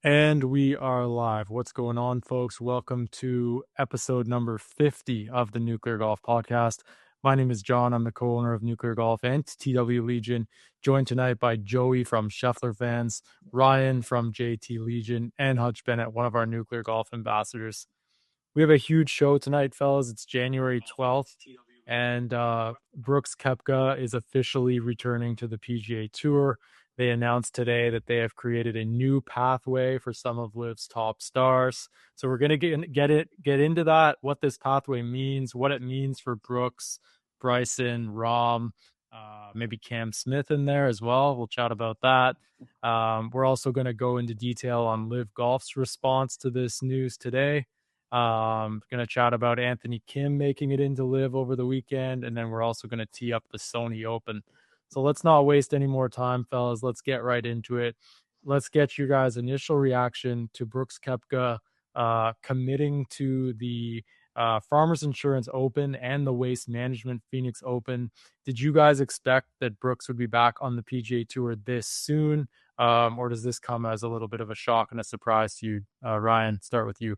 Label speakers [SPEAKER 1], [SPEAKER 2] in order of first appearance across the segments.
[SPEAKER 1] And we are live. What's going on, folks? Welcome to episode number 50 of the Nuclear Golf Podcast. My name is John. I'm the co-owner of Nuclear Golf and TW Legion, joined tonight by Joey from Scheffler Fans, Ryan from JT Legion, and Hutch Bennett, one of our Nuclear Golf ambassadors. We have a huge show tonight, fellas. It's January 12th, and Brooks Koepka is officially returning to the PGA Tour. They announced today that they have created a new pathway for some of LIV's top stars. So we're going to get into that, what this pathway means, what it means for Brooks, Bryson, Rahm, maybe Cam Smith in there as well. We'll chat about that. We're also going to go into detail on LIV Golf's response to this news today. Going to chat about Anthony Kim making it into LIV over the weekend, and then we're also going to tee up the Sony Open. So let's not waste any more time, fellas. Let's get right into it. Let's get you guys' initial reaction to Brooks Koepka committing to the Farmers Insurance Open and the Waste Management Phoenix Open. Did you guys expect that Brooks would be back on the PGA Tour this soon, or does this come as a little bit of a shock and a surprise to you? Ryan, start with you.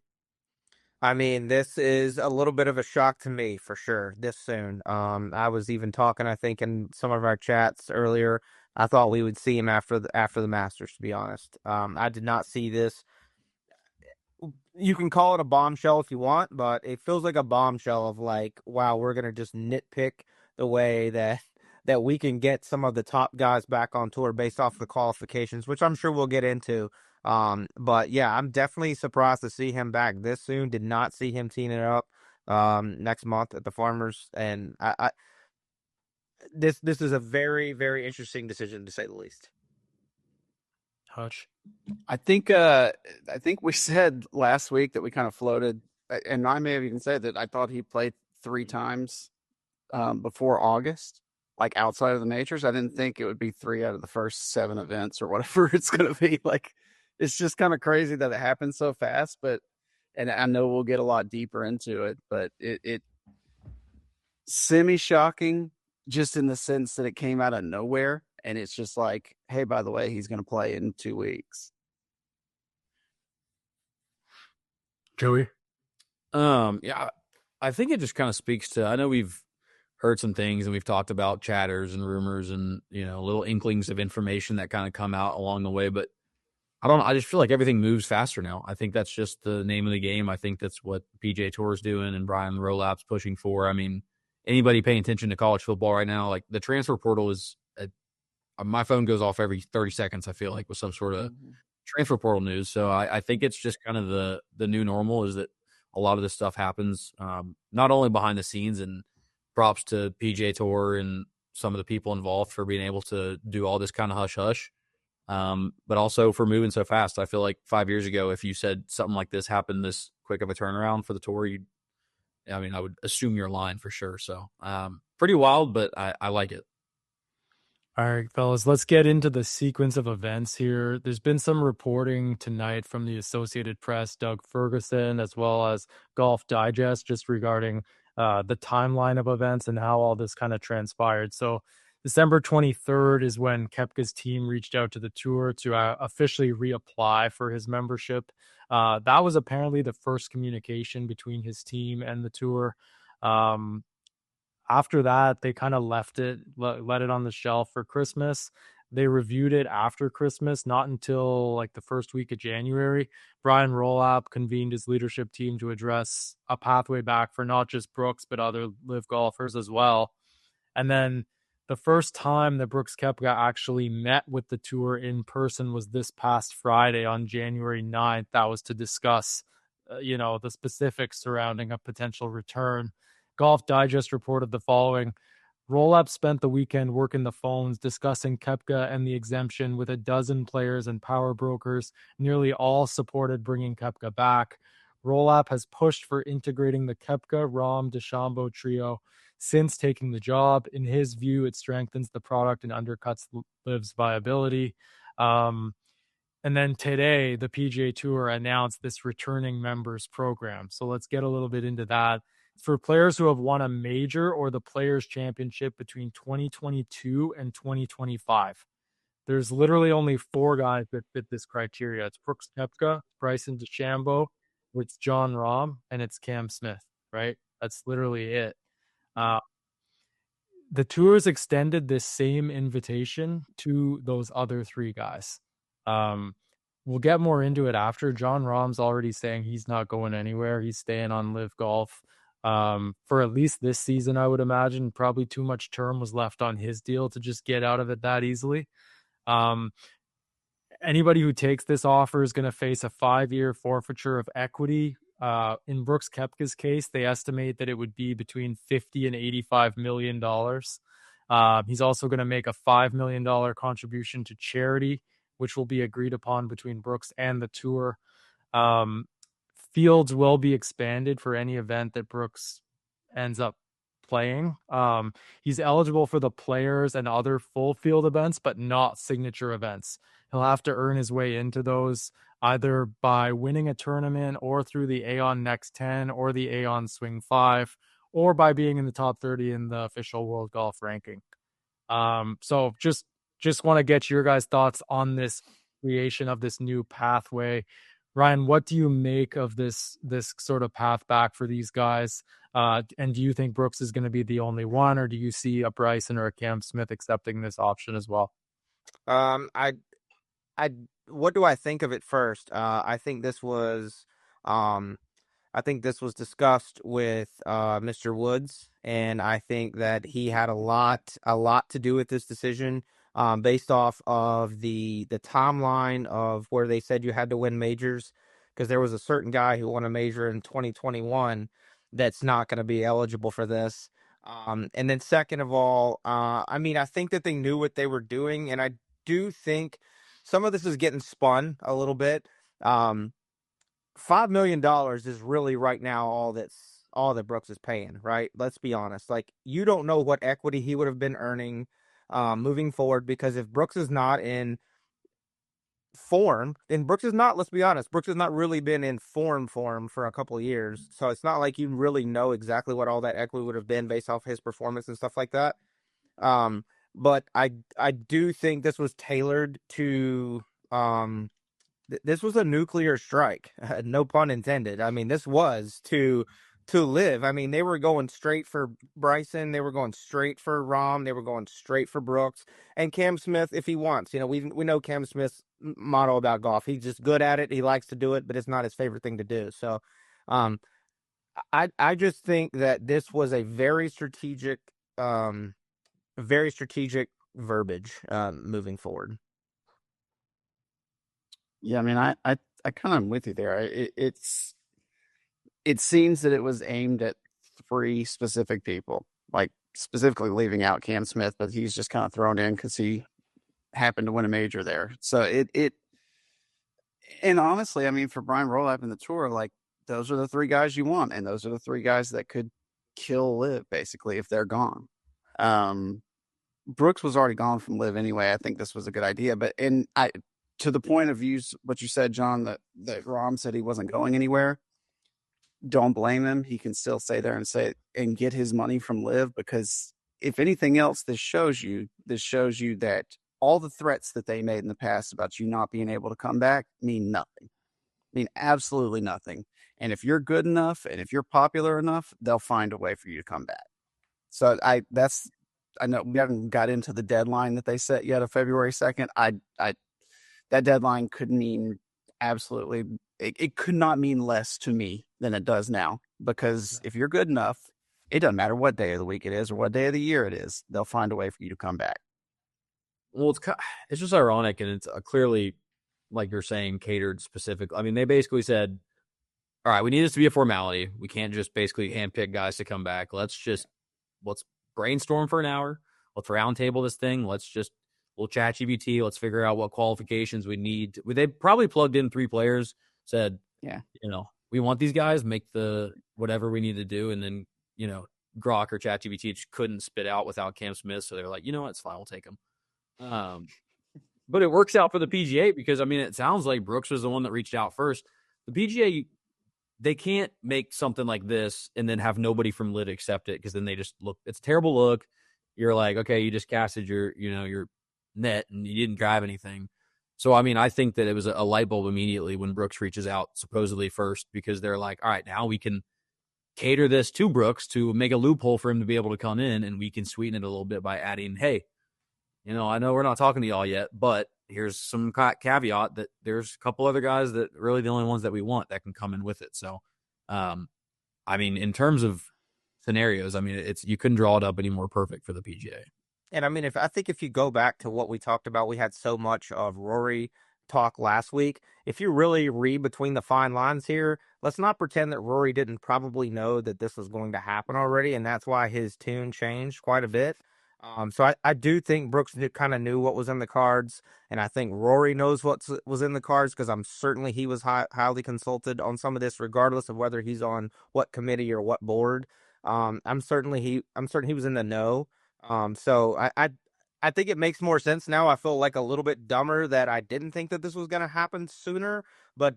[SPEAKER 2] I mean, this is a little bit of a shock to me for sure, this soon. I was even talking, I think, in some of our chats earlier. I thought we would see him after the Masters, to be honest. I did not see this. You can call it a bombshell if you want, but it feels like a bombshell of like, wow, we're gonna just nitpick the way that we can get some of the top guys back on tour based off the qualifications, which I'm sure we'll get into. But yeah, I'm definitely surprised to see him back this soon. Did not see him teeing it up next month at the Farmers, and this is a very, very interesting decision to say the least.
[SPEAKER 1] Hutch.
[SPEAKER 3] I think we said last week that we kind of floated, and I may have even said that I thought he played three times before August, like outside of the majors. I didn't think it would be three out of the first seven events or whatever it's going to be. Like, it's just kind of crazy that it happened so fast. And I know we'll get a lot deeper into it, but it semi shocking just in the sense that it came out of nowhere. And it's just like, hey, by the way, he's going to play in 2 weeks.
[SPEAKER 1] Joey.
[SPEAKER 4] Yeah, I think it just kind of speaks to, I know we've heard some things and we've talked about chatters and rumors and, little inklings of information that kind of come out along the way, but I just feel like everything moves faster now. I think that's just the name of the game. I think that's what PGA Tour is doing and Brian Rolap's pushing for. I mean, anybody paying attention to college football right now, like the transfer portal is, my phone goes off every 30 seconds, I feel like, with some sort of transfer portal news. So I think it's just kind of the new normal is that a lot of this stuff happens not only behind the scenes, and props to PGA Tour and some of the people involved for being able to do all this kind of hush-hush, but also for moving so fast. I feel like 5 years ago, if you said something like this happened this quick of a turnaround for the tour, I would assume you're lying for sure. So pretty wild, but I like it.
[SPEAKER 1] All right, fellas, let's get into the sequence of events here. There's been some reporting tonight from the Associated Press, Doug Ferguson, as well as Golf Digest, just regarding the timeline of events and how all this kind of transpired. So December 23rd is when Koepka's team reached out to the tour to officially reapply for his membership. That was apparently the first communication between his team and the tour. After that, they kind of left it, let it on the shelf for Christmas. They reviewed it after Christmas, not until like the first week of January. Brian Rolap convened his leadership team to address a pathway back for not just Brooks, but other LIV golfers as well. And then the first time that Brooks Koepka actually met with the tour in person was this past Friday on January 9th. That was to discuss, the specifics surrounding a potential return. Golf Digest reported the following. Rollup spent the weekend working the phones, discussing Koepka and the exemption with a dozen players and power brokers. Nearly all supported bringing Koepka back. Rollup has pushed for integrating the Koepka, Rahm, DeChambeau trio since taking the job. In his view, it strengthens the product and undercuts LIV's viability. And then today, the PGA Tour announced this returning members program. So let's get a little bit into that. For players who have won a major or the Players' Championship between 2022 and 2025. there's literally only 4 guys that fit this criteria. It's Brooks Koepka, Bryson DeChambeau, it's John Rahm, and it's Cam Smith, right? That's literally it. The tour has extended this same invitation to those other 3 guys. We'll get more into it after. John Rahm's already saying he's not going anywhere. He's staying on Live Golf for at least this season, I would imagine. Probably too much term was left on his deal to just get out of it that easily. Anybody who takes this offer is going to face a 5-year forfeiture of equity. In Brooks Koepka's case, they estimate that it would be between $50 and $85 million. He's also going to make a $5 million contribution to charity, which will be agreed upon between Brooks and the tour. Fields will be expanded for any event that Brooks ends up playing. He's eligible for the players and other full field events, but not signature events. He'll have to earn his way into those either by winning a tournament or through the Aon Next 10 or the Aon Swing 5 or by being in the top 30 in the official World Golf ranking. So just want to get your guys' thoughts on this creation of this new pathway. Ryan, what do you make of this sort of path back for these guys? And do you think Brooks is going to be the only one, or do you see a Bryson or a Cam Smith accepting this option as well?
[SPEAKER 2] What do I think of it first? I think this was discussed with Mr. Woods, and I think that he had a lot to do with this decision, based off of the timeline of where they said you had to win majors, because there was a certain guy who won a major in 2021 that's not going to be eligible for this. And then second of all, I think that they knew what they were doing, and I do think some of this is getting spun a little bit. $5 million is really right now all that Brooks is paying, right? Let's be honest. Like, you don't know what equity he would have been earning moving forward, because if Brooks is not in form, then let's be honest, Brooks has not really been in form for a couple of years. So it's not like you really know exactly what all that equity would have been based off his performance and stuff like that. But I do think this was tailored to this was a nuclear strike, no pun intended. I mean, this was to live. I mean, they were going straight for Bryson, they were going straight for Rahm, they were going straight for Brooks, and Cam Smith if he wants. You know, we know Cam Smith's motto about golf. He's just good at it. He likes to do it, but it's not his favorite thing to do. So, I just think that this was a very strategic verbiage moving forward.
[SPEAKER 3] Yeah, I mean, I kind of am with you there. It seems that it was aimed at 3 specific people, like specifically leaving out Cam Smith, but he's just kind of thrown in because he happened to win a major there. So and honestly, I mean, for Brian Rolapp in the tour, like, those are the 3 guys you want, and those are the 3 guys that could kill Liv basically if they're gone. Brooks was already gone from Liv anyway. I think this was a good idea, but to the point of what you said, John, that Rahm said he wasn't going anywhere. Don't blame him. He can still stay there and get his money from Liv, because if anything else, this shows you that all the threats that they made in the past about you not being able to come back mean nothing. Mean absolutely nothing. And if you're good enough and if you're popular enough, they'll find a way for you to come back. So I know we haven't got into the deadline that they set yet of February 2nd. That deadline could mean absolutely, it could not mean less to me than it does now, because if you're good enough, it doesn't matter what day of the week it is or what day of the year it is, they'll find a way for you to come back.
[SPEAKER 4] Well, it's just ironic, and it's clearly, like you're saying, catered specific. I mean, they basically said, all right, we need this to be a formality. We can't just basically handpick guys to come back. Let's brainstorm for an hour. Let's roundtable this thing. We'll chat GBT. Let's figure out what qualifications we need. They probably plugged in 3 players, said, yeah, we want these guys, make the whatever we need to do. And then, Grok or ChatGPT just couldn't spit out without Cam Smith. So they're like, you know what? It's fine. We'll take him. But it works out for the PGA because, I mean, it sounds like Brooks was the one that reached out first. The PGA, they can't make something like this and then have nobody from Lit accept it, because then they just look, it's a terrible look. You're like, okay, you just casted your net and you didn't drive anything. So, I mean, I think that it was a light bulb immediately when Brooks reaches out, supposedly first, because they're like, all right, now we can cater this to Brooks to make a loophole for him to be able to come in, and we can sweeten it a little bit by adding, hey, I know we're not talking to y'all yet, but here's some caveat that there's a couple other guys that really the only ones that we want that can come in with it. So, I mean, in terms of scenarios, I mean, you couldn't draw it up any more perfect for the PGA.
[SPEAKER 2] And I mean, if you go back to what we talked about, we had so much of Rory talk last week. If you really read between the fine lines here, let's not pretend that Rory didn't probably know that this was going to happen already, and that's why his tune changed quite a bit. So I do think Brooks kind of knew what was in the cards, and I think Rory knows what was in the cards because I'm certainly he was highly consulted on some of this, regardless of whether he's on what committee or what board. I'm certain he was in the know. So I think it makes more sense now. I feel like a little bit dumber that I didn't think that this was going to happen sooner, but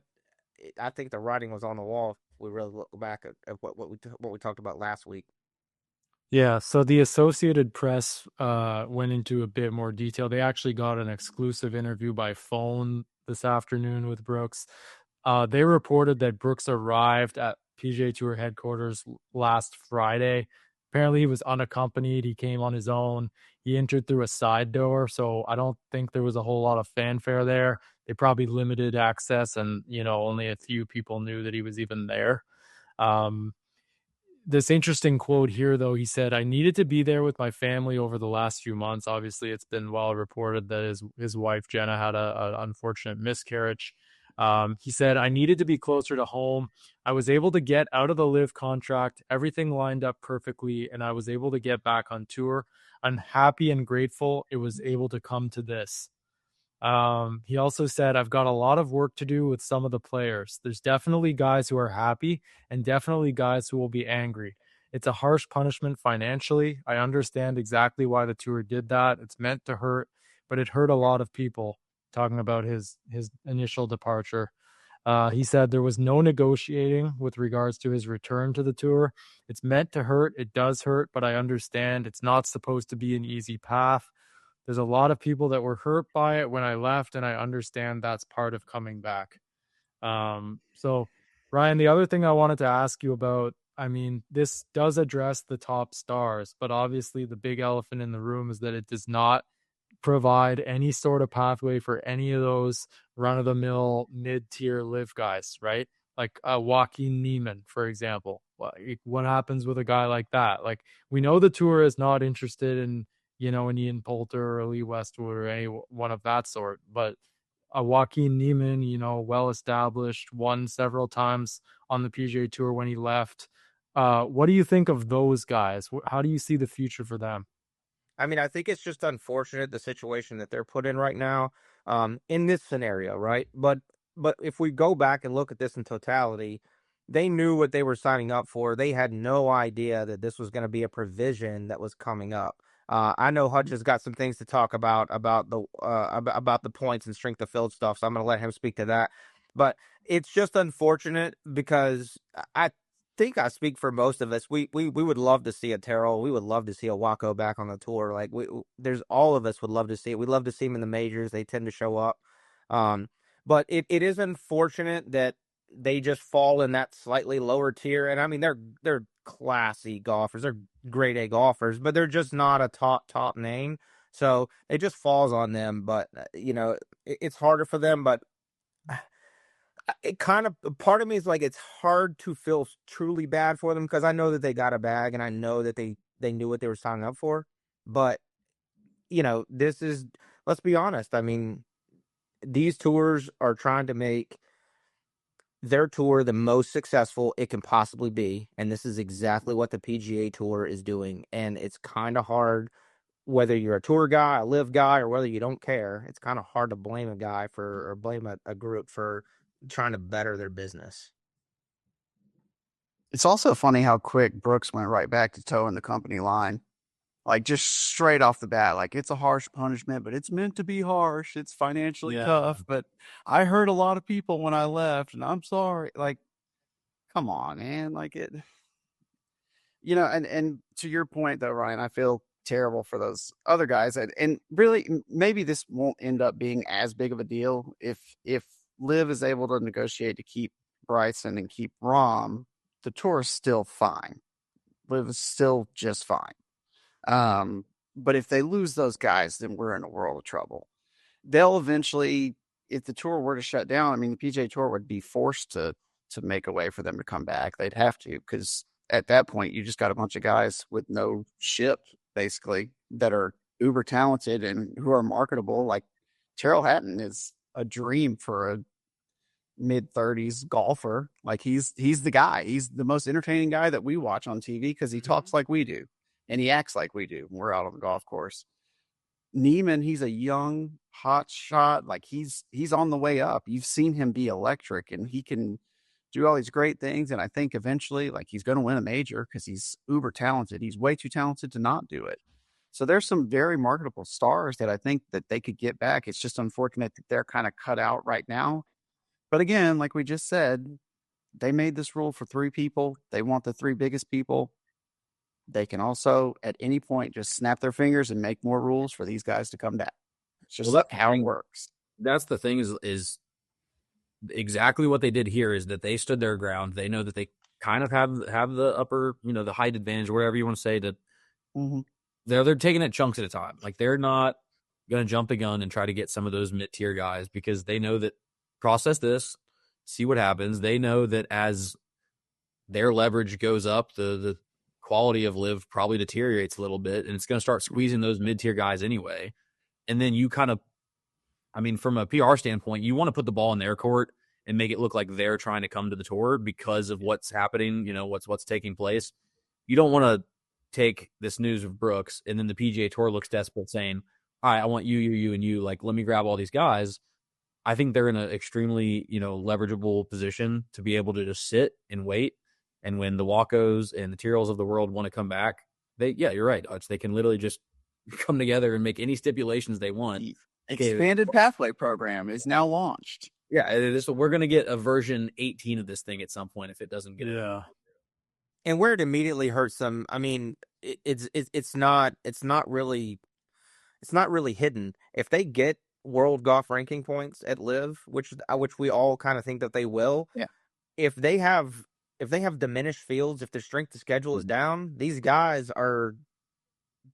[SPEAKER 2] I think the writing was on the wall. If we really look back at what we talked about last week.
[SPEAKER 1] Yeah, so the Associated Press went into a bit more detail. They actually got an exclusive interview by phone this afternoon with Brooks. They reported that Brooks arrived at PGA Tour headquarters last Friday. Apparently, he was unaccompanied. He came on his own. He entered through a side door, so I don't think there was a whole lot of fanfare there. They probably limited access, and only a few people knew that he was even there. This interesting quote here, though, he said, "I needed to be there with my family over the last few months." Obviously, it's been well reported that his wife Jenna had an unfortunate miscarriage. He said, "I needed to be closer to home. I was able to get out of the live contract. Everything lined up perfectly, and I was able to get back on tour. I'm happy and grateful it was able to come to this." He also said, "I've got a lot of work to do with some of the players. There's definitely guys who are happy and definitely guys who will be angry. It's a harsh punishment financially. I understand exactly why the tour did that. It's meant to hurt, but it hurt a lot of people," talking about his initial departure. He said there was no negotiating with regards to his return to the tour. "It's meant to hurt. It does hurt, but I understand it's not supposed to be an easy path. There's a lot of people that were hurt by it when I left, and I understand that's part of coming back." So, Ryan, the other thing I wanted to ask you about, I mean, this does address the top stars, but obviously the big elephant in the room is that it does not provide any sort of pathway for any of those run-of-the-mill mid-tier live guys, right? Like Joaquin Neiman, for example. What happens with a guy like that? Like, we know the tour is not interested in an Ian Poulter or Lee Westwood or any one of that sort. But a Joaquin Neiman, well established, won several times on the PGA Tour when he left. What do you think of those guys? How do you see the future for them?
[SPEAKER 2] I mean, I think it's just unfortunate the situation that they're put in right now, in this scenario, right? But if we go back and look at this in totality, they knew what they were signing up for. They had no idea that this was going to be a provision that was coming up. I know Hutch has got some things to talk about the points and strength of field stuff, so I'm going to let him speak to that. But it's just unfortunate because I think I speak for most of us. We would love to see a Terrell. We would love to see a Wacko back on the tour. Like there's all of us would love to see it. We'd love to see him in the majors. They tend to show up. But it is unfortunate that they just fall in that slightly lower tier. And I mean they're classy golfers. They're grade A golfers, but they're just not a top name. So it just falls on them. But it's harder for them. But it kind of part of me is like it's hard to feel truly bad for them because I know that they got a bag and I know that they knew what they were signing up for. But this is, let's be honest. I mean, these tours are trying to make their tour the most successful it can possibly be, and this is exactly what the PGA Tour is doing. And it's kind of hard, whether you're a tour guy, a live guy, or whether you don't care. It's kind of hard to blame a guy or blame a group for trying to better their business.
[SPEAKER 3] It's also funny how quick Brooks went right back to towing the company line. Like, just straight off the bat, like, it's a harsh punishment, but it's meant to be harsh. It's financially tough, but I hurt a lot of people when I left, and I'm sorry. Like, come on, man. Like, and to your point, though, Ryan, I feel terrible for those other guys. And really, maybe this won't end up being as big of a deal if Liv is able to negotiate to keep Bryson and keep Rom. The tour is still fine. Liv is still just fine. But if they lose those guys, then we're in a world of trouble. They'll eventually, if the tour were to shut down, I mean, the PGA Tour would be forced to make a way for them to come back. They'd have to, because at that point, you just got a bunch of guys with no ship, basically, that are uber talented and who are marketable. Like Terrell Hatton is a dream for a mid-30s golfer. Like he's the guy. He's the most entertaining guy that we watch on TV because he talks like we do and he acts like we do when we're out on the golf course. Neiman, he's a young hot shot. Like he's on the way up. You've seen him be electric and he can do all these great things. And I think eventually, like he's going to win a major because he's uber talented. He's way too talented to not do it. So there's some very marketable stars that I think that they could get back. It's just unfortunate that they're kind of cut out right now. But again, like we just said, they made this rule for 3 people. They want the 3 biggest people. They can also, at any point, just snap their fingers and make more rules for these guys to come back. It's just how it works.
[SPEAKER 4] That's the thing is exactly what they did here is that they stood their ground. They know that they kind of have the upper, the height advantage, whatever you want to say. That they're taking it chunks at a time. Like they're not going to jump the gun and try to get some of those mid-tier guys because they know that process this, see what happens. They know that as their leverage goes up, the quality of Liv probably deteriorates a little bit, and it's going to start squeezing those mid-tier guys anyway. And then you kind of, I mean, from a PR standpoint, you want to put the ball in their court and make it look like they're trying to come to the tour because of what's happening, what's taking place. You don't want to take this news of Brooks and then the PGA Tour looks desperate saying, all right, I want you, and you. Like, let me grab all these guys. I think they're in an extremely, leverageable position to be able to just sit and wait. And when the Walkos and the Tyrrells of the world want to come back, you're right, Hutch. They can literally just come together and make any stipulations they want.
[SPEAKER 3] Expanded pathway program is now launched.
[SPEAKER 4] Yeah, it is. So we're going to get a version 18 of this thing at some point if it doesn't get
[SPEAKER 1] it.
[SPEAKER 2] And where it immediately hurts them, I mean, it's not really hidden. If they get world golf ranking points at Live, which we all kind of think that they will.
[SPEAKER 3] Yeah.
[SPEAKER 2] If they have diminished fields, if their strength of schedule is down, these guys are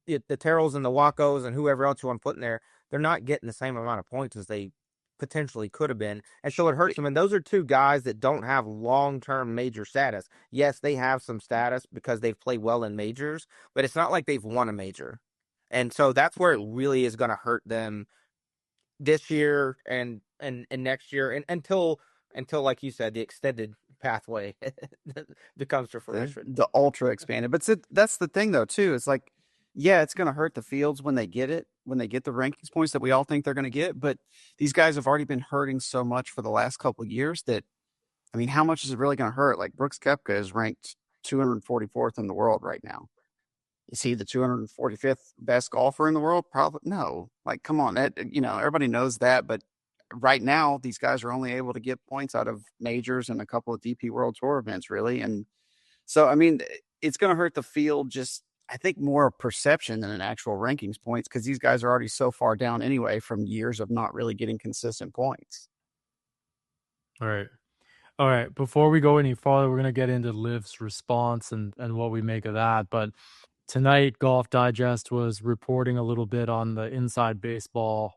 [SPEAKER 2] the Terrells and the Wacos and whoever else you want to put in there. They're not getting the same amount of points as they potentially could have been, and so it hurts them. And those are 2 guys that don't have long-term major status. Yes, they have some status because they've played well in majors, but it's not like they've won a major. And so that's where it really is going to hurt them this year and next year, and until like you said, the extended pathway becomes to fruition.
[SPEAKER 3] The ultra expanded. But that's the thing, though, too. It's like, yeah, it's going to hurt the fields when they get the rankings points that we all think they're going to get. But these guys have already been hurting so much for the last couple of years that, I mean, how much is it really going to hurt? Like Brooks Koepka is ranked 244th in the world right now. Is he the 245th best golfer in the world? Probably no. Like, come on, that everybody knows that. But right now, these guys are only able to get points out of majors and a couple of DP World Tour events, really. And so, I mean, it's going to hurt the field. Just I think more perception than an actual rankings points because these guys are already so far down anyway from years of not really getting consistent points.
[SPEAKER 1] All right. Before we go any farther, we're going to get into Liv's response and what we make of that. But tonight, Golf Digest was reporting a little bit on the inside baseball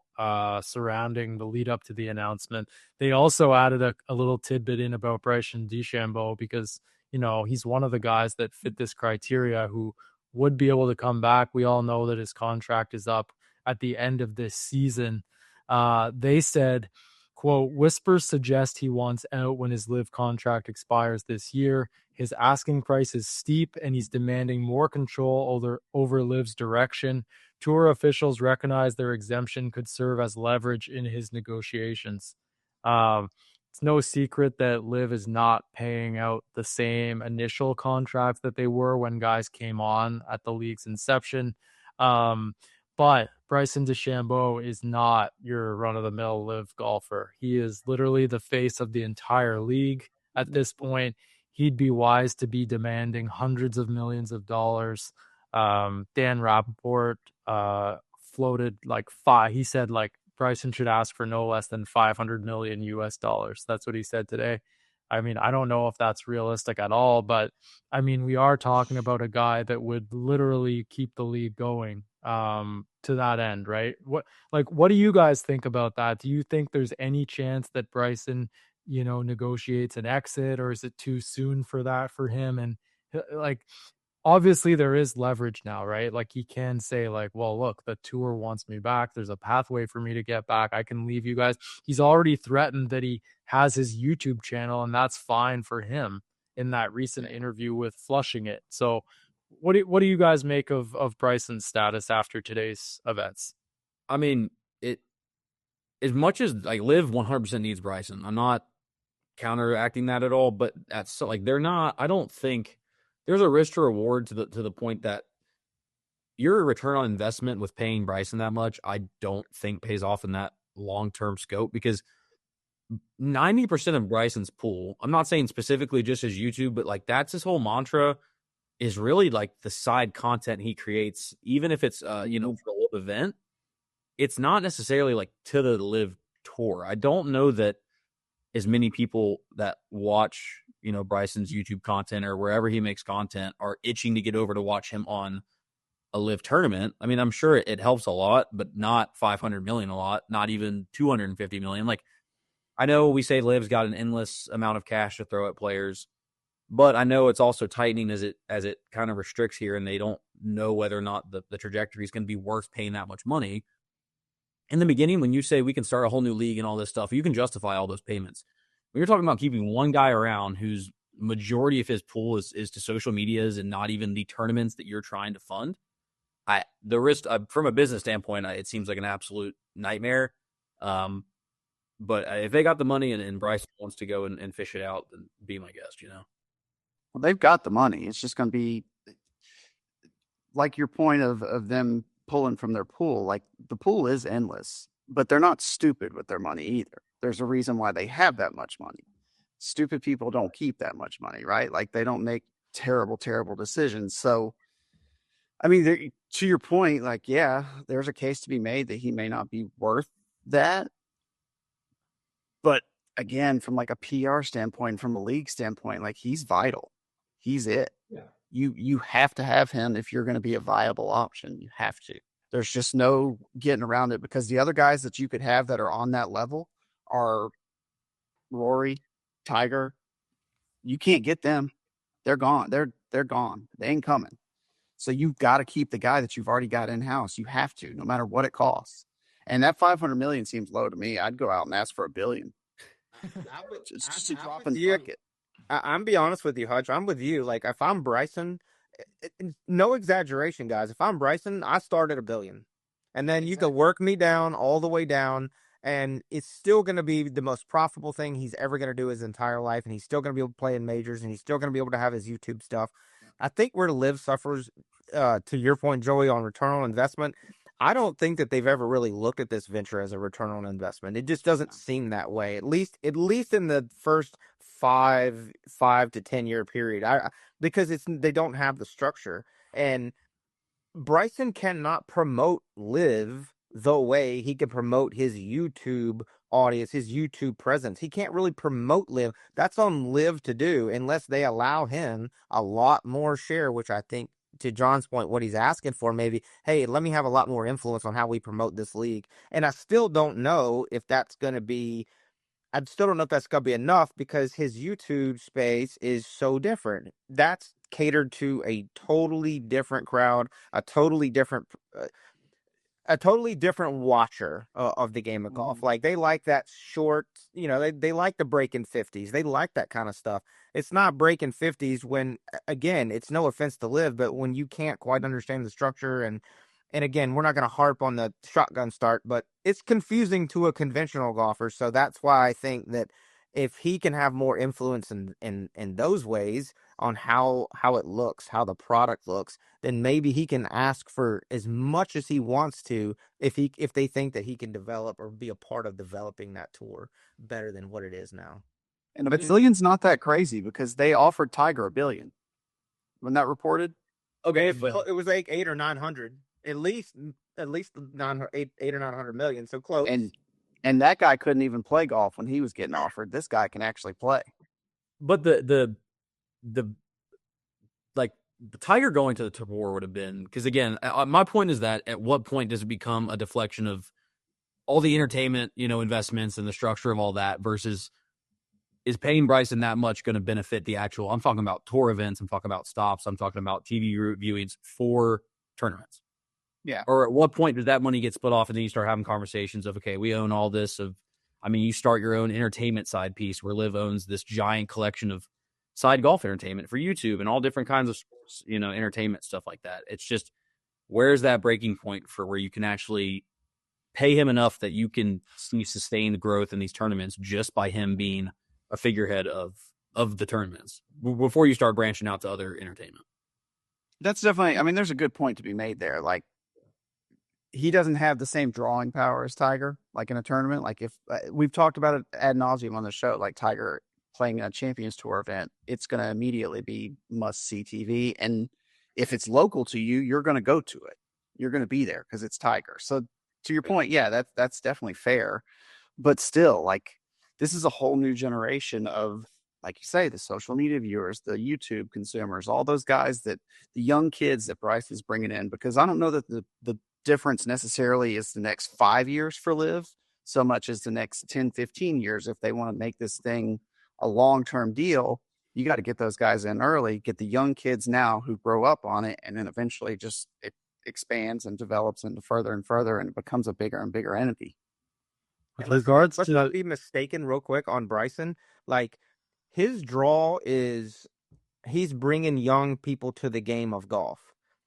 [SPEAKER 1] surrounding the lead up to the announcement. They also added a little tidbit in about Bryson DeChambeau because, he's one of the guys that fit this criteria who would be able to come back. We all know that his contract is up at the end of this season. They said, quote, whispers suggest he wants out when his Live contract expires this year. His asking price is steep and he's demanding more control over Liv's direction. Tour officials recognize their exemption could serve as leverage in his negotiations. It's no secret that Liv is not paying out the same initial contract that they were when guys came on at the league's inception. But Bryson DeChambeau is not your run-of-the-mill Live golfer. He is literally the face of the entire league at this point. He'd be wise to be demanding hundreds of millions of dollars Dan Rappaport floated like he said like Bryson should ask for no less than 500 million US dollars. That's what he said today. I mean, I don't know if that's realistic at all, but I mean, we are talking about a guy that would literally keep the league going to that end, right? What do you guys think about that? Do you think there's any chance that Bryson, negotiates an exit, or is it too soon for that for him? And like, obviously there is leverage now, right? Like he can say like, well, look, the tour wants me back. There's a pathway for me to get back. I can leave you guys. He's already threatened that he has his YouTube channel, and that's fine for him in that recent interview with Flushing It. So what do you guys make of Bryson's status after today's events?
[SPEAKER 4] I mean, it as much as like Liv 100% needs Bryson. I'm not counteracting that at all, but that's like they're not. I don't think there's a risk to reward to the point that your return on investment with paying Bryson that much, I don't think pays off in that long-term scope, because 90% of Bryson's pool, I'm not saying specifically just his YouTube, but like that's his whole mantra, is really like the side content he creates, even if it's for a live event. It's not necessarily like to the live tour. I don't know that as many people that watch, Bryson's YouTube content or wherever he makes content are itching to get over to watch him on a live tournament. I mean, I'm sure it helps a lot, but not 500 million a lot, not even 250 million. Like, I know we say Liv's got an endless amount of cash to throw at players, but I know it's also tightening as it kind of restricts here, and they don't know whether or not the trajectory is going to be worth paying that much money. In the beginning, when you say we can start a whole new league and all this stuff, you can justify all those payments. When you're talking about keeping one guy around whose majority of his pool is to social medias and not even the tournaments that you're trying to fund, the risk from a business standpoint, it seems like an absolute nightmare. But if they got the money and Bryson wants to go and fish it out, then be my guest,
[SPEAKER 3] Well, they've got the money. It's just going to be like your point of them pulling from their pool. Like the pool is endless, but they're not stupid with their money either. There's a reason why they have that much money. Stupid people don't keep that much money, right? Like they don't make terrible, terrible decisions. So, I mean, to your point, like, yeah, there's a case to be made that he may not be worth that. But again, from like a PR standpoint, from a league standpoint, like he's vital. He's it.
[SPEAKER 1] Yeah.
[SPEAKER 3] You have to have him if you're going to be a viable option. You have to. There's just no getting around it, because the other guys that you could have that are on that level are Rory, Tiger. You can't get them. They're gone. They're gone. They ain't coming. So you've got to keep the guy that you've already got in house. You have to, no matter what it costs. And that 500 million seems low to me. I'd go out and ask for $1 billion. Just to drop in the bucket.
[SPEAKER 2] I'm be honest with you, Hutch. I'm with you. Like if I'm Bryson, no exaggeration, guys. If I'm Bryson, I start at $1 billion, and then you can work me down all the way down, and it's still going to be the most profitable thing he's ever going to do his entire life, and he's still going to be able to play in majors, and he's still going to be able to have his YouTube stuff. I think where Liv suffers, to your point, Joey, on return on investment, I don't think that they've ever really looked at this venture as a return on investment. It just doesn't seem that way. At least in the first 5 to 10 year period. Because they don't have the structure, and Bryson cannot promote Live the way he can promote his YouTube audience, his YouTube presence. He can't really promote Live. That's on Live to do, unless they allow him a lot more share, which I think, to John's point, what he's asking for, maybe, hey, let me have a lot more influence on how we promote this league. And I still don't know if that's going to be, I still don't know if that's going to be enough, because his YouTube space is so different. That's catered to a totally different crowd, a totally different watcher of the game of golf. Like they like that short, they like the breaking 50s. They like that kind of stuff. It's not breaking 50s when, again, it's no offense to Liv, but when you can't quite understand the structure, and again, we're not going to harp on the shotgun start, but it's confusing to a conventional golfer. So that's why I think that if he can have more influence in those ways on how it looks, how the product looks, then maybe he can ask for as much as he wants to, if they think that he can develop or be a part of developing that tour better than what it is now.
[SPEAKER 3] And $1 billion's not that crazy, because they offered Tiger $1 billion. Wasn't that reported?
[SPEAKER 4] Okay,
[SPEAKER 2] It was like 8 or 900, at least 8 or 900 million. So close.
[SPEAKER 3] And that guy couldn't even play golf when he was getting offered. This guy can actually play.
[SPEAKER 4] but the like the Tiger going to the tour would have been, because again, my point is that at what point does it become a deflection of all the entertainment, investments and the structure of all that versus is paying Bryson that much going to benefit the actual? I'm talking about tour events. I'm talking about stops. I'm talking about TV viewings for tournaments.
[SPEAKER 3] Yeah.
[SPEAKER 4] Or at what point does that money get split off and then you start having conversations of, okay, we own all this you start your own entertainment side piece where Liv owns this giant collection of side golf entertainment for YouTube and all different kinds of sports, entertainment stuff like that. It's just, where's that breaking point for where you can actually pay him enough that you can see sustained growth in these tournaments just by him being a figurehead of the tournaments before you start branching out to other entertainment.
[SPEAKER 3] That's definitely, there's a good point to be made there. Like, he doesn't have the same drawing power as Tiger, like in a tournament. Like, if we've talked about it ad nauseum on the show, like Tiger playing a Champions Tour event, it's going to immediately be must see TV. And if it's local to you, you're going to go to it. You're going to be there because it's Tiger. So to your point, yeah, that's definitely fair. But still, like, this is a whole new generation of, like you say, the social media viewers, the YouTube consumers, all those guys, that the young kids that Bryce is bringing in. Because I don't know that the difference necessarily is the next 5 years for Liv so much as the next 10, 15 years. If they want to make this thing a long-term deal, you got to get those guys in early, get the young kids now who grow up on it, and then eventually just it expands and develops into further and further, and it becomes a bigger and bigger entity.
[SPEAKER 1] With regards
[SPEAKER 2] Let's
[SPEAKER 1] to
[SPEAKER 2] not be mistaken real quick on Bryson. Like, his draw is he's bringing young people to the game of golf.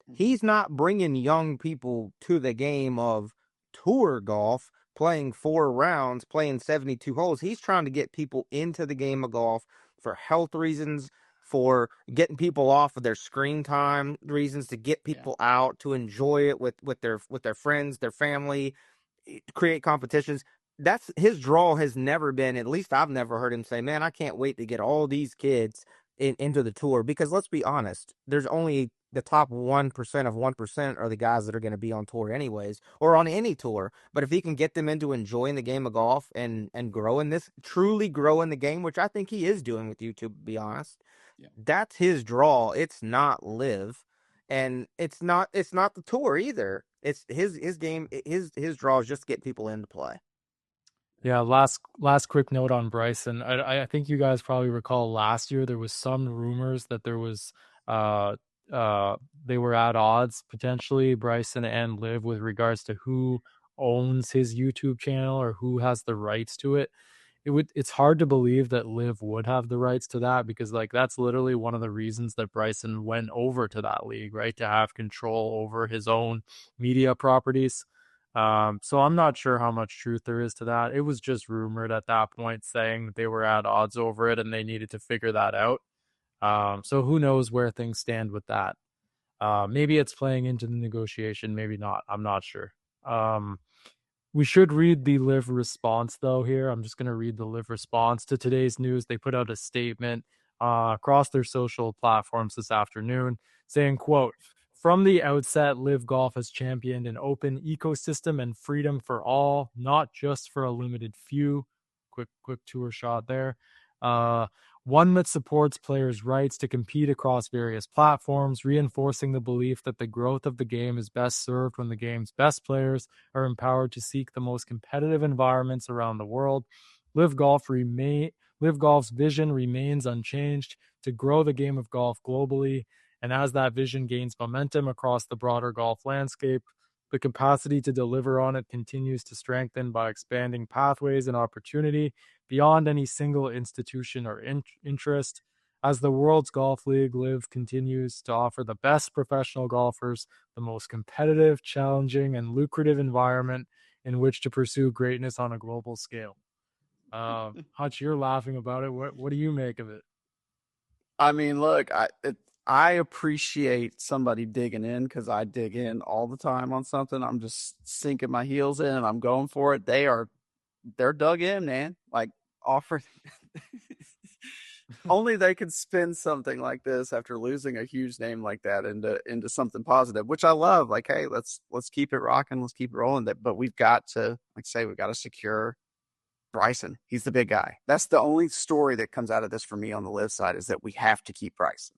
[SPEAKER 2] He's not bringing young people to the game of tour golf, playing 4 rounds, playing 72 holes. He's trying to get people into the game of golf for health reasons, for getting people off of their screen time reasons, to get people out to enjoy it with their friends, their family, create competitions. That's his draw has never been, at least I've never heard him say, man, I can't wait to get all these kids into the tour. Because let's be honest, there's only the top 1% of 1% are the guys that are going to be on tour anyways, or on any tour. But if he can get them into enjoying the game of golf and growing this, truly growing the game, which I think he is doing with YouTube, to be honest, that's his draw. It's not Live. And it's not the tour either. It's his game. His draw is just to get people into play.
[SPEAKER 1] Yeah, last quick note on Bryson. I think you guys probably recall last year there was some rumors that there was uh they were at odds potentially, Bryson and Liv, with regards to who owns his YouTube channel or who has the rights to it. It's hard to believe that Liv would have the rights to that, because like that's literally one of the reasons that Bryson went over to that league, right? To have control over his own media properties. So I'm not sure how much truth there is to that. It was just rumored at that point, saying that they were at odds over it and they needed to figure that out. So who knows where things stand with that. Maybe it's playing into the negotiation, maybe not. I'm not sure. We should read the Live response, though, here. I'm just going to read the Live response to today's news. They put out a statement across their social platforms this afternoon saying, quote, "From the outset, Live Golf has championed an open ecosystem and freedom for all, not just for a limited few." Quick tour shot there. One that supports players' rights to compete across various platforms, reinforcing the belief that the growth of the game is best served when the game's best players are empowered to seek the most competitive environments around the world. Live Golf's vision remains unchanged: to grow the game of golf globally. And as that vision gains momentum across the broader golf landscape, the capacity to deliver on it continues to strengthen by expanding pathways and opportunity beyond any single institution or interest. As the world's golf league, Live continues to offer the best professional golfers the most competitive, challenging, and lucrative environment in which to pursue greatness on a global scale. Hutch, you're laughing about it. What do you make of it?
[SPEAKER 3] Look, I appreciate somebody digging in, because I dig in all the time on something. I'm just sinking my heels in and I'm going for it. They're dug in, man. Like, offer only they could spin something like this after losing a huge name like that into something positive, which I love. Like, hey, let's keep it rocking, let's keep it rolling. But we've got to, like I say, we've got to secure Bryson. He's the big guy. That's the only story that comes out of this for me on the live side, is that we have to keep Bryson.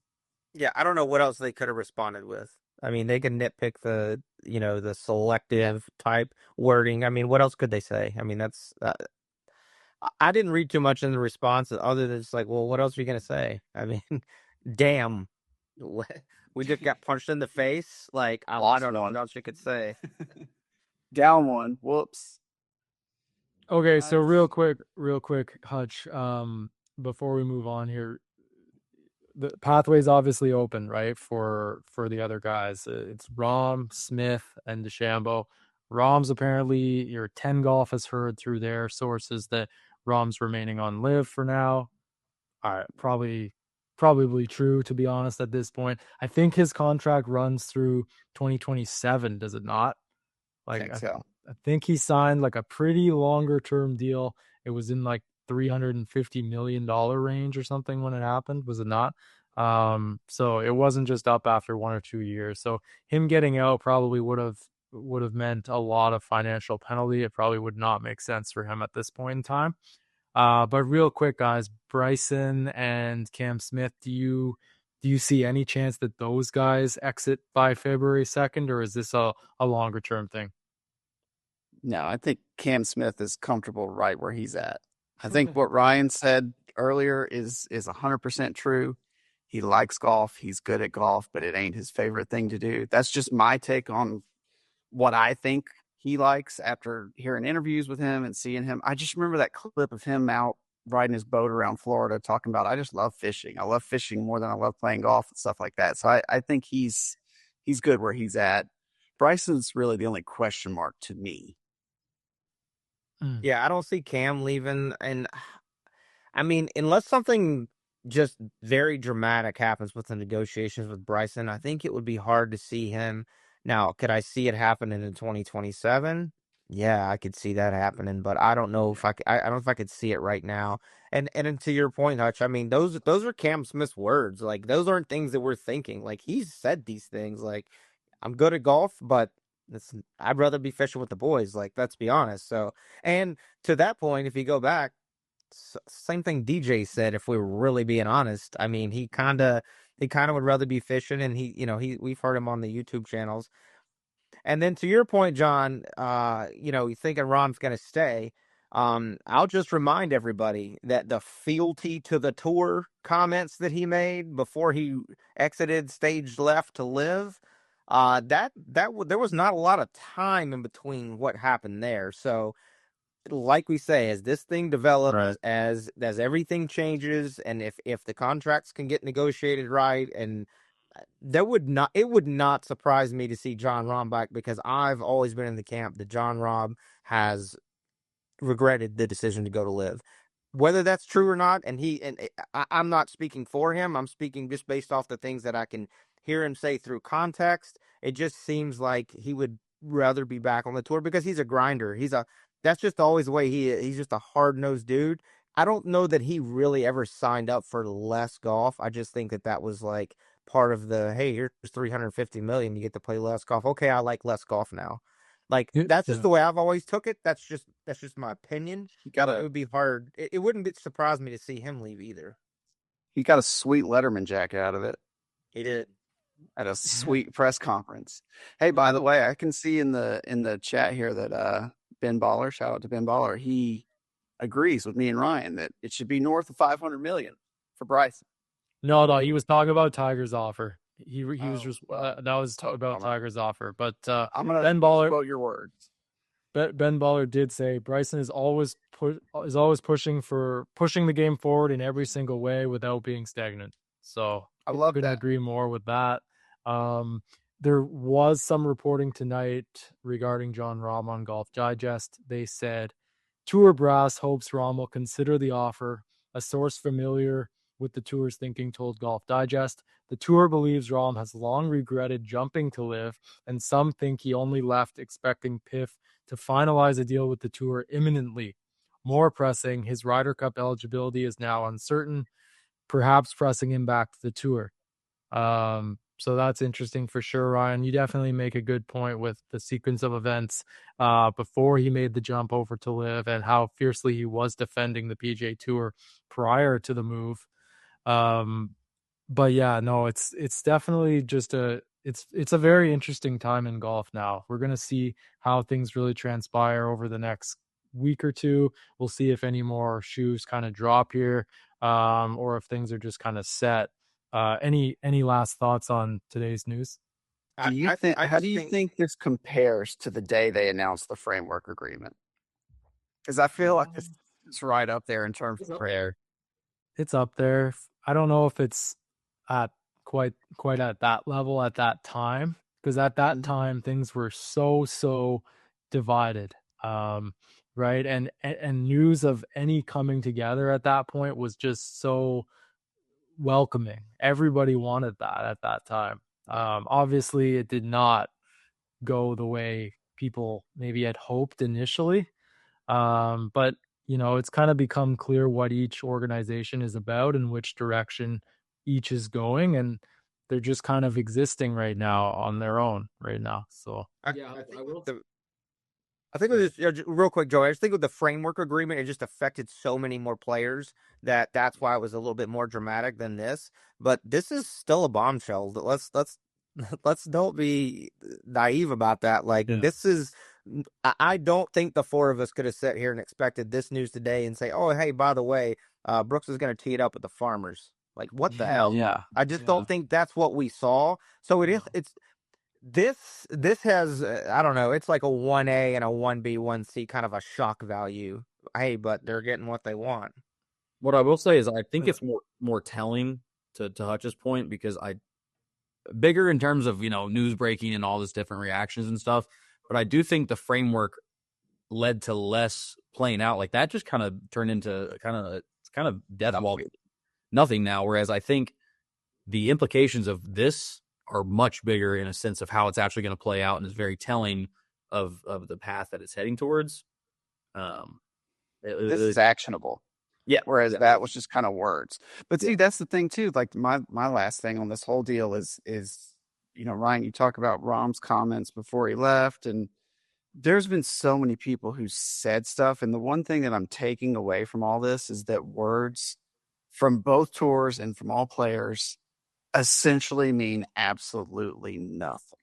[SPEAKER 2] Yeah, I don't know what else they could have responded with. I mean, they can nitpick the selective type wording. I mean, what else could they say? I mean, that's I didn't read too much in the response other than it's like, well, what else are you gonna say? I mean, damn, we just got punched in the face. Like, I don't know what else you could say.
[SPEAKER 3] Down one. Whoops.
[SPEAKER 1] Okay, so real quick, Hutch, before we move on here, the pathway's obviously open, right, for the other guys. It's Rom, Smith, and DeChambeau. Rom's apparently, your 10 Golf has heard through their sources that Rom's remaining on live for now. All right, probably true, to be honest, at this point. I think his contract runs through 2027, does it not?
[SPEAKER 3] I
[SPEAKER 1] Like,
[SPEAKER 3] think so.
[SPEAKER 1] I think he signed like a pretty longer term deal. It was in like $350 million range or something when it happened, was it not? So it wasn't just up after 1 or 2 years. So him getting out probably would have meant a lot of financial penalty. It probably would not make sense for him at this point in time. But real quick, guys, Bryson and Cam Smith, do you see any chance that those guys exit by February 2nd, or is this a longer term thing?
[SPEAKER 3] No, I think Cam Smith is comfortable right where he's at. I think what Ryan said earlier is 100% true. He likes golf. He's good at golf, but it ain't his favorite thing to do. That's just my take on what I think he likes after hearing interviews with him and seeing him. I just remember that clip of him out riding his boat around Florida talking about, I just love fishing. I love fishing more than I love playing golf and stuff like that. So I think he's good where he's at. Bryson's really the only question mark to me.
[SPEAKER 2] Yeah, I don't see Cam leaving, and I mean, unless something just very dramatic happens with the negotiations with Bryson, I think it would be hard to see him. Now, could I see it happening in 2027? Yeah, I could see that happening, but I don't know if I don't know if I could see it right now. And to your point, Hutch, I mean, those are Cam Smith's words. Like, those aren't things that we're thinking. Like, he's said these things. Like, I'm good at golf, but I'd rather be fishing with the boys. Like, let's be honest. So, and to that point, if you go back, same thing DJ said. If we were really being honest, I mean, he kind of would rather be fishing, and we've heard him on the YouTube channels. And then to your point, John, you thinking Rom's going to stay. I'll just remind everybody that the fealty to the tour comments that he made before he exited stage left to live, there was not a lot of time in between what happened there. So, like we say, as this thing develops, right, as everything changes, and if the contracts can get negotiated right, and it would not surprise me to see John Rahm back, because I've always been in the camp that John Rahm has regretted the decision to go to live. Whether that's true or not, I'm not speaking for him. I'm speaking just based off the things that I can hear him say through context. It just seems like he would rather be back on the tour because he's a grinder. That's just always the way he is. He's just a hard-nosed dude. I don't know that he really ever signed up for less golf. I just think that was like part of the, hey, here's $350 million, you get to play less golf. Okay, I like less golf now. Like, that's just the way I've always took it. That's just my opinion. It would be hard. It wouldn't surprise me to see him leave either.
[SPEAKER 3] He got a sweet Letterman jacket out of it.
[SPEAKER 2] He did.
[SPEAKER 3] At a sweet press conference. Hey, by the way, I can see in the chat here that Ben Baller, shout out to Ben Baller, he agrees with me and Ryan that it should be north of 500 million for Bryson.
[SPEAKER 1] No, he was talking about Tiger's offer. He was just that was about Tiger's offer. But
[SPEAKER 3] I'm gonna
[SPEAKER 1] Ben Baller
[SPEAKER 3] quote your words.
[SPEAKER 1] Ben Baller did say Bryson is always pushing the game forward in every single way without being stagnant. So
[SPEAKER 3] I love
[SPEAKER 1] couldn't
[SPEAKER 3] that.
[SPEAKER 1] agree more with that. There was some reporting tonight regarding John Rahm on Golf Digest. They said Tour brass hopes Rahm will consider the offer. A source familiar with the tour's thinking told Golf Digest. The tour believes Rahm has long regretted jumping to live, and some think he only left expecting PIF to finalize a deal with the tour imminently. More pressing, his Ryder Cup eligibility is now uncertain. perhaps pressing him back to the tour. So that's interesting for sure, Ryan. You definitely make a good point with the sequence of events before he made the jump over to Live, and how fiercely he was defending the PGA Tour prior to the move. But yeah, no, it's definitely just it's a very interesting time in golf now. We're gonna see how things really transpire over the next week or two. We'll see if any more shoes kind of drop here, or if things are just kind of set. Any last thoughts on today's news?
[SPEAKER 3] Do you
[SPEAKER 2] I
[SPEAKER 3] think?
[SPEAKER 2] I
[SPEAKER 3] How
[SPEAKER 2] just
[SPEAKER 3] do you
[SPEAKER 2] think
[SPEAKER 3] think this compares to the day they announced the framework agreement? Because I feel like it's right up there in terms of rare.
[SPEAKER 1] It's up there. I don't know if it's at quite at that level at that time, because at that
[SPEAKER 3] Mhm.
[SPEAKER 1] time things were so divided. Um, right? And news of any coming together at that point was just so welcoming. Everybody wanted that at that time. Obviously it did not go the way people maybe had hoped initially. But it's kind of become clear what each organization is about and which direction each is going, and they're just kind of existing right now on their own right now. So
[SPEAKER 4] Yeah,
[SPEAKER 2] I think
[SPEAKER 4] I will.
[SPEAKER 2] I think with this, real quick, Joey, I just think with the framework agreement, it just affected so many more players that's why it was a little bit more dramatic than this. But this is still a bombshell. Let's don't be naive about that. Like
[SPEAKER 1] yeah,
[SPEAKER 2] this is, I don't think the four of us could have sat here and expected this news today and say, oh, hey, by the way, Brooks is going to tee it up with the Farmers. Like what the hell?
[SPEAKER 3] Yeah.
[SPEAKER 2] I just don't think that's what we saw. So it's this has I don't know, it's like a 1A and a 1B 1C kind of a shock value. Hey, but they're getting what they want.
[SPEAKER 4] What I will say is I think it's more telling to Hutch's point, because I bigger in terms of news breaking and all this different reactions and stuff, but I do think the framework led to less playing out. Like that just kind of turned into kind of death wall, nothing now. Whereas I think the implications of this are much bigger in a sense of how it's actually going to play out, and is very telling of the path that it's heading towards. Um,
[SPEAKER 3] This is actionable.
[SPEAKER 4] Yeah.
[SPEAKER 3] Whereas that was just kind of words. But see, that's the thing too. Like my last thing on this whole deal is Ryan, you talk about Rom's comments before he left, and there's been so many people who said stuff. And the one thing that I'm taking away from all this is that words from both tours and from all players essentially mean absolutely nothing.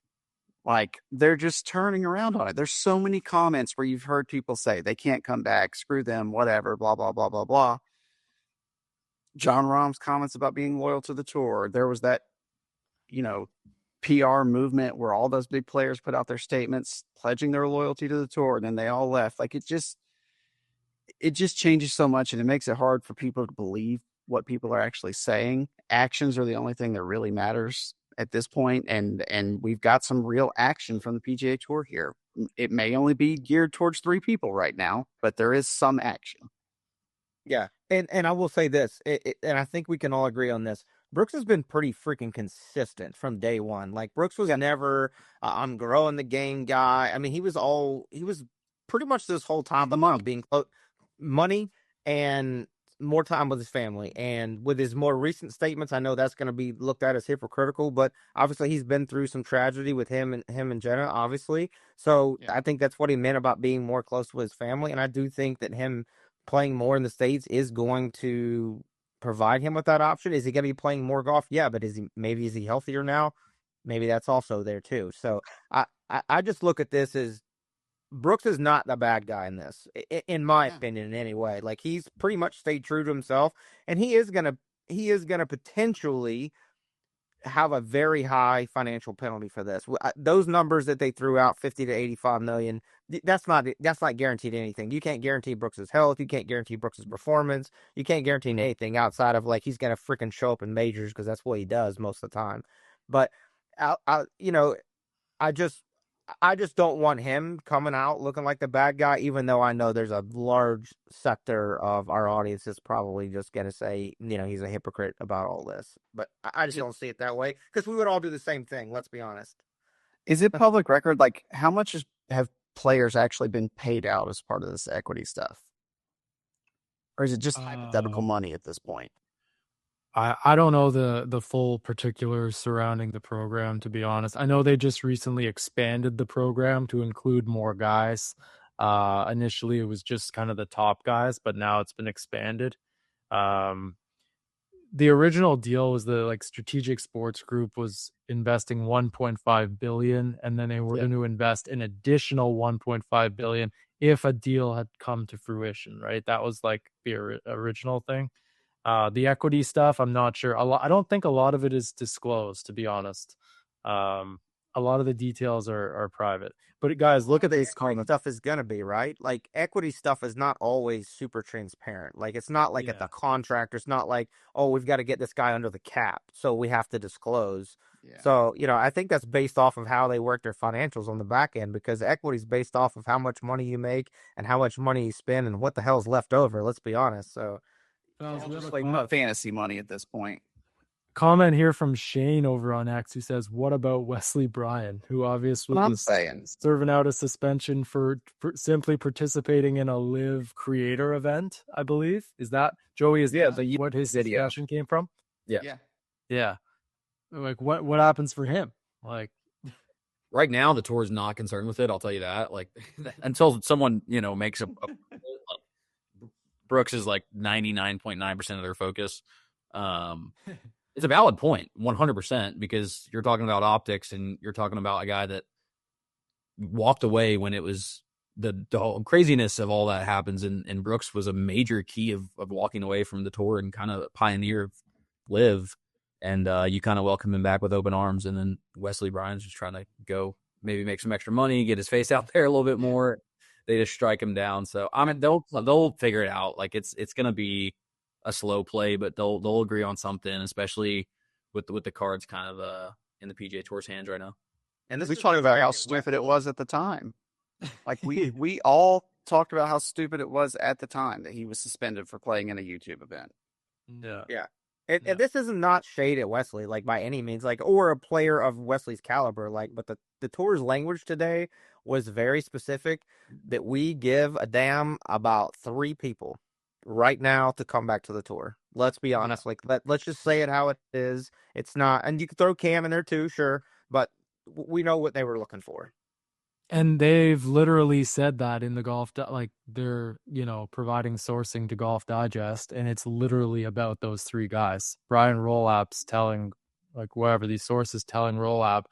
[SPEAKER 3] Like they're just turning around on it. There's so many comments where you've heard people say they can't come back, screw them, whatever, blah, blah, blah, blah, blah. John Rahm's comments about being loyal to the tour. There was that, you know, PR movement where all those big players put out their statements pledging their loyalty to the tour, and then they all left. Like it just changes so much, and it makes it hard for people to believe what people are actually saying. Actions are the only thing that really matters at this point, and we've got some real action from the PGA Tour here. It may only be geared towards 3 people right now, but there is some action.
[SPEAKER 2] Yeah, and I will say this, and I think we can all agree on this. Brooks has been pretty freaking consistent from day one. Like Brooks was never I'm growing the game guy. I mean, he was pretty much this whole time the money being money and more time with his family. And with his more recent statements, I know that's going to be looked at as hypocritical, but obviously he's been through some tragedy with him and Jenna, obviously. So
[SPEAKER 3] Yeah.
[SPEAKER 2] I think that's what he meant about being more close with his family. And I do think that him playing more in the States is going to provide him with that option. Is he going to be playing more golf? Yeah, but is he healthier now? Maybe that's also there too. So I just look at this as Brooks is not the bad guy in this, in my opinion, in any way. Like he's pretty much stayed true to himself, and he is gonna potentially have a very high financial penalty for this. Those numbers that they threw out, 50 to 85 million, that's not guaranteed anything. You can't guarantee Brooks's health. You can't guarantee Brooks's performance. You can't guarantee anything outside of like he's gonna freaking show up in majors because that's what he does most of the time. But I just I just don't want him coming out looking like the bad guy, even though I know there's a large sector of our audience that's probably just going to say, he's a hypocrite about all this. But I just don't see it that way because we would all do the same thing. Let's be honest.
[SPEAKER 3] Is it public record? Like, how much have players actually been paid out as part of this equity stuff? Or is it just hypothetical money at this point?
[SPEAKER 1] I don't know the full particulars surrounding the program, to be honest. I know they just recently expanded the program to include more guys. Initially it was just kind of the top guys, but now it's been expanded. Um, the original deal was the like Strategic Sports Group was investing 1.5 billion, and then they were going to invest an additional 1.5 billion if a deal had come to fruition, right? That was like the original thing. The equity stuff, I'm not sure. I don't think a lot of it is disclosed, to be honest. A lot of the details are private. But guys, look at these comments.
[SPEAKER 2] Stuff is gonna be right. Like equity stuff is not always super transparent. Like it's not like at the contract. It's not like, oh, we've got to get this guy under the cap, so we have to disclose.
[SPEAKER 3] Yeah.
[SPEAKER 2] So I think that's based off of how they work their financials on the back end, because equity is based off of how much money you make and how much money you spend and what the hell's left over. Let's be honest. So
[SPEAKER 3] Just like fantasy money at this point.
[SPEAKER 1] Comment here from Shane over on X, who says, "What about Wesley Bryan, who obviously was serving out a suspension for simply participating in a live creator event? I believe is that Joey. Is that what his suspension came from? Yeah. Like what happens for him? Like
[SPEAKER 4] right now, the tour is not concerned with it. I'll tell you that. Like until someone makes a Brooks is like 99.9% of their focus. It's a valid point, 100%, because you're talking about optics and you're talking about a guy that walked away when it was the whole craziness of all that happens. And Brooks was a major key of walking away from the tour and kind of pioneer of live. And you kind of welcome him back with open arms. And then Wesley Bryan's just trying to go maybe make some extra money, get his face out there a little bit more. They just strike him down. So I mean, they'll figure it out. Like it's going to be a slow play, but they'll agree on something, especially with the cards kind of in the PGA Tour's hands right now.
[SPEAKER 3] And this we talked about how stupid it was at the time. Like we all talked about how stupid it was at the time that he was suspended for playing in a YouTube event.
[SPEAKER 2] Yeah. And this is not shade at Wesley, like by any means, like or a player of Wesley's caliber, like. But the tour's language today was very specific that we give a damn about 3 people right now to come back to the tour. Let's be honest. Like let's just say it how it is. It's not, and you can throw Cam in there too, sure, but we know what they were looking for.
[SPEAKER 1] And they've literally said that in the golf, like they're, providing sourcing to Golf Digest, and it's literally about those 3 guys. Brian Rollap's telling, like wherever these sources telling Rollap,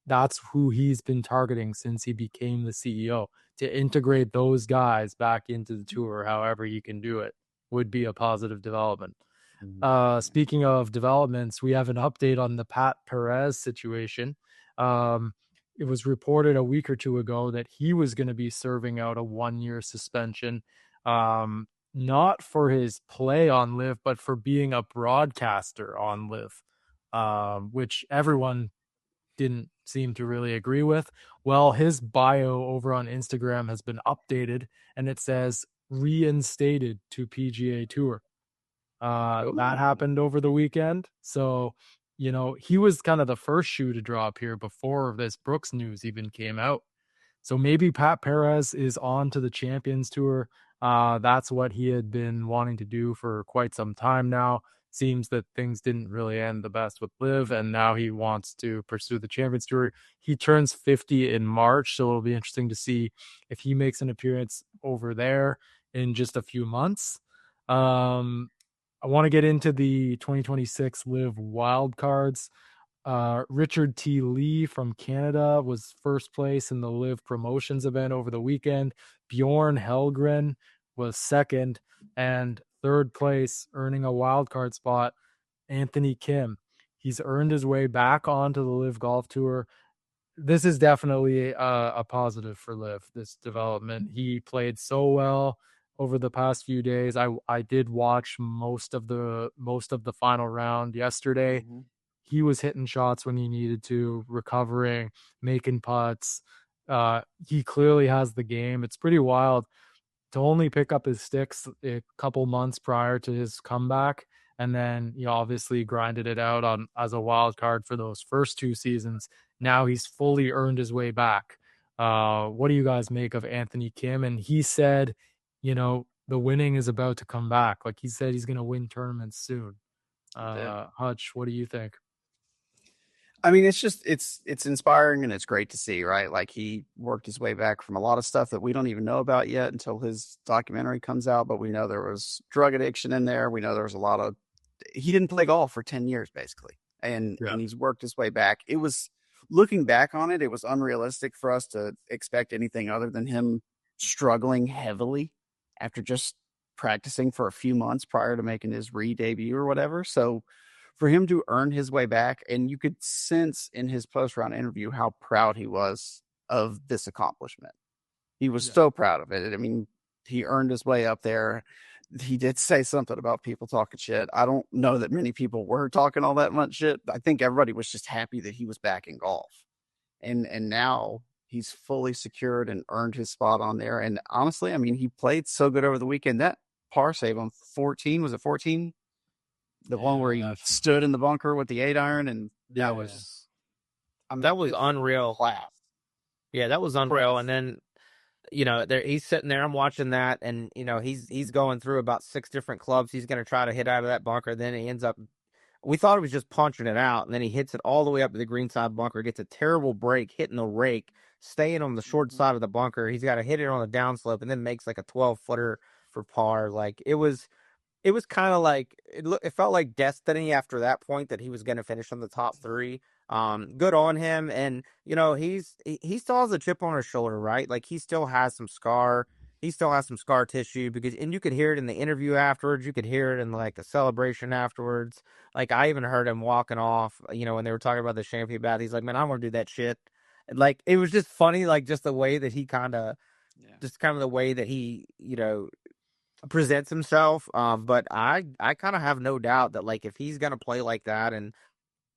[SPEAKER 1] that's who he's been targeting since he became the CEO, to integrate those guys back into the tour, however he can do it, would be a positive development. Speaking of developments, we have an update on the Pat Perez situation. It was reported a week or 2 ago that he was going to be serving out a 1-year suspension, not for his play on Live, but for being a broadcaster on Live, which everyone didn't seem to really agree with. Well, his bio over on Instagram has been updated, and it says reinstated to PGA Tour. That happened over the weekend. So, he was kind of the first shoe to drop here before this Brooks news even came out. So maybe Pat Perez is on to the Champions Tour. That's what he had been wanting to do for quite some time now. Seems that things didn't really end the best with Liv, and now he wants to pursue the Champions Tour. He turns 50 in March, so it'll be interesting to see if he makes an appearance over there in just a few months. I want to get into the 2026 Live wildcards. Richard T. Lee from Canada was first place in the Live Promotions event over the weekend. Bjorn Helgren was second, and third place, earning a wildcard spot, Anthony Kim. He's earned his way back onto the Live Golf Tour. This is definitely a positive for Liv, this development. He played so well over the past few days. I did watch most of the final round yesterday. Mm-hmm. He was hitting shots when he needed to, recovering, making putts. He clearly has the game. It's pretty wild to only pick up his sticks a couple months prior to his comeback, and then obviously grinded it out on as a wild card for those first 2 seasons. Now he's fully earned his way back. What do you guys make of Anthony Kim? And he said, the winning is about to come back. Like he said, he's going to win tournaments soon. Hutch, what do you think?
[SPEAKER 3] I mean, it's inspiring and it's great to see, right? Like he worked his way back from a lot of stuff that we don't even know about yet until his documentary comes out. But we know there was drug addiction in there. We know there was a lot of he didn't play golf for 10 years basically, and he's worked his way back. It was looking back on it, it was unrealistic for us to expect anything other than him struggling heavily after just practicing for a few months prior to making his re-debut or whatever. So for him to earn his way back, and you could sense in his post-round interview how proud he was of this accomplishment. He was so proud of it. I mean, he earned his way up there. He did say something about people talking shit. I don't know that many people were talking all that much shit. I think everybody was just happy that he was back in golf. And now he's fully secured and earned his spot on there. And honestly, I mean, he played so good over the weekend. That par save on 14, was it 14? The one where he stood in the bunker with the 8-iron, and
[SPEAKER 2] that was unreal.
[SPEAKER 3] Class.
[SPEAKER 2] Yeah, that was unreal. And then, he's sitting there. I'm watching that, and he's going through about 6 different clubs. He's going to try to hit out of that bunker. Then he ends up. We thought he was just punching it out, and then he hits it all the way up to the greenside bunker. Gets a terrible break, hitting the rake, staying on the short side of the bunker. He's got to hit it on the downslope, and then makes like a 12-footer for par. Like it was kind of like it felt like destiny after that point that he was going to finish on the top 3. Good on him, and he still has a chip on his shoulder, right? Like he still has some scar. He still has some scar tissue and you could hear it in the interview afterwards. You could hear it in like the celebration afterwards. Like I even heard him walking off, when they were talking about the champagne bath. He's like, "Man, I don't want to do that shit." And like it was just funny, like just the way that he just kind of the way that he, presents himself. But I kind of have no doubt that like if he's gonna play like that, and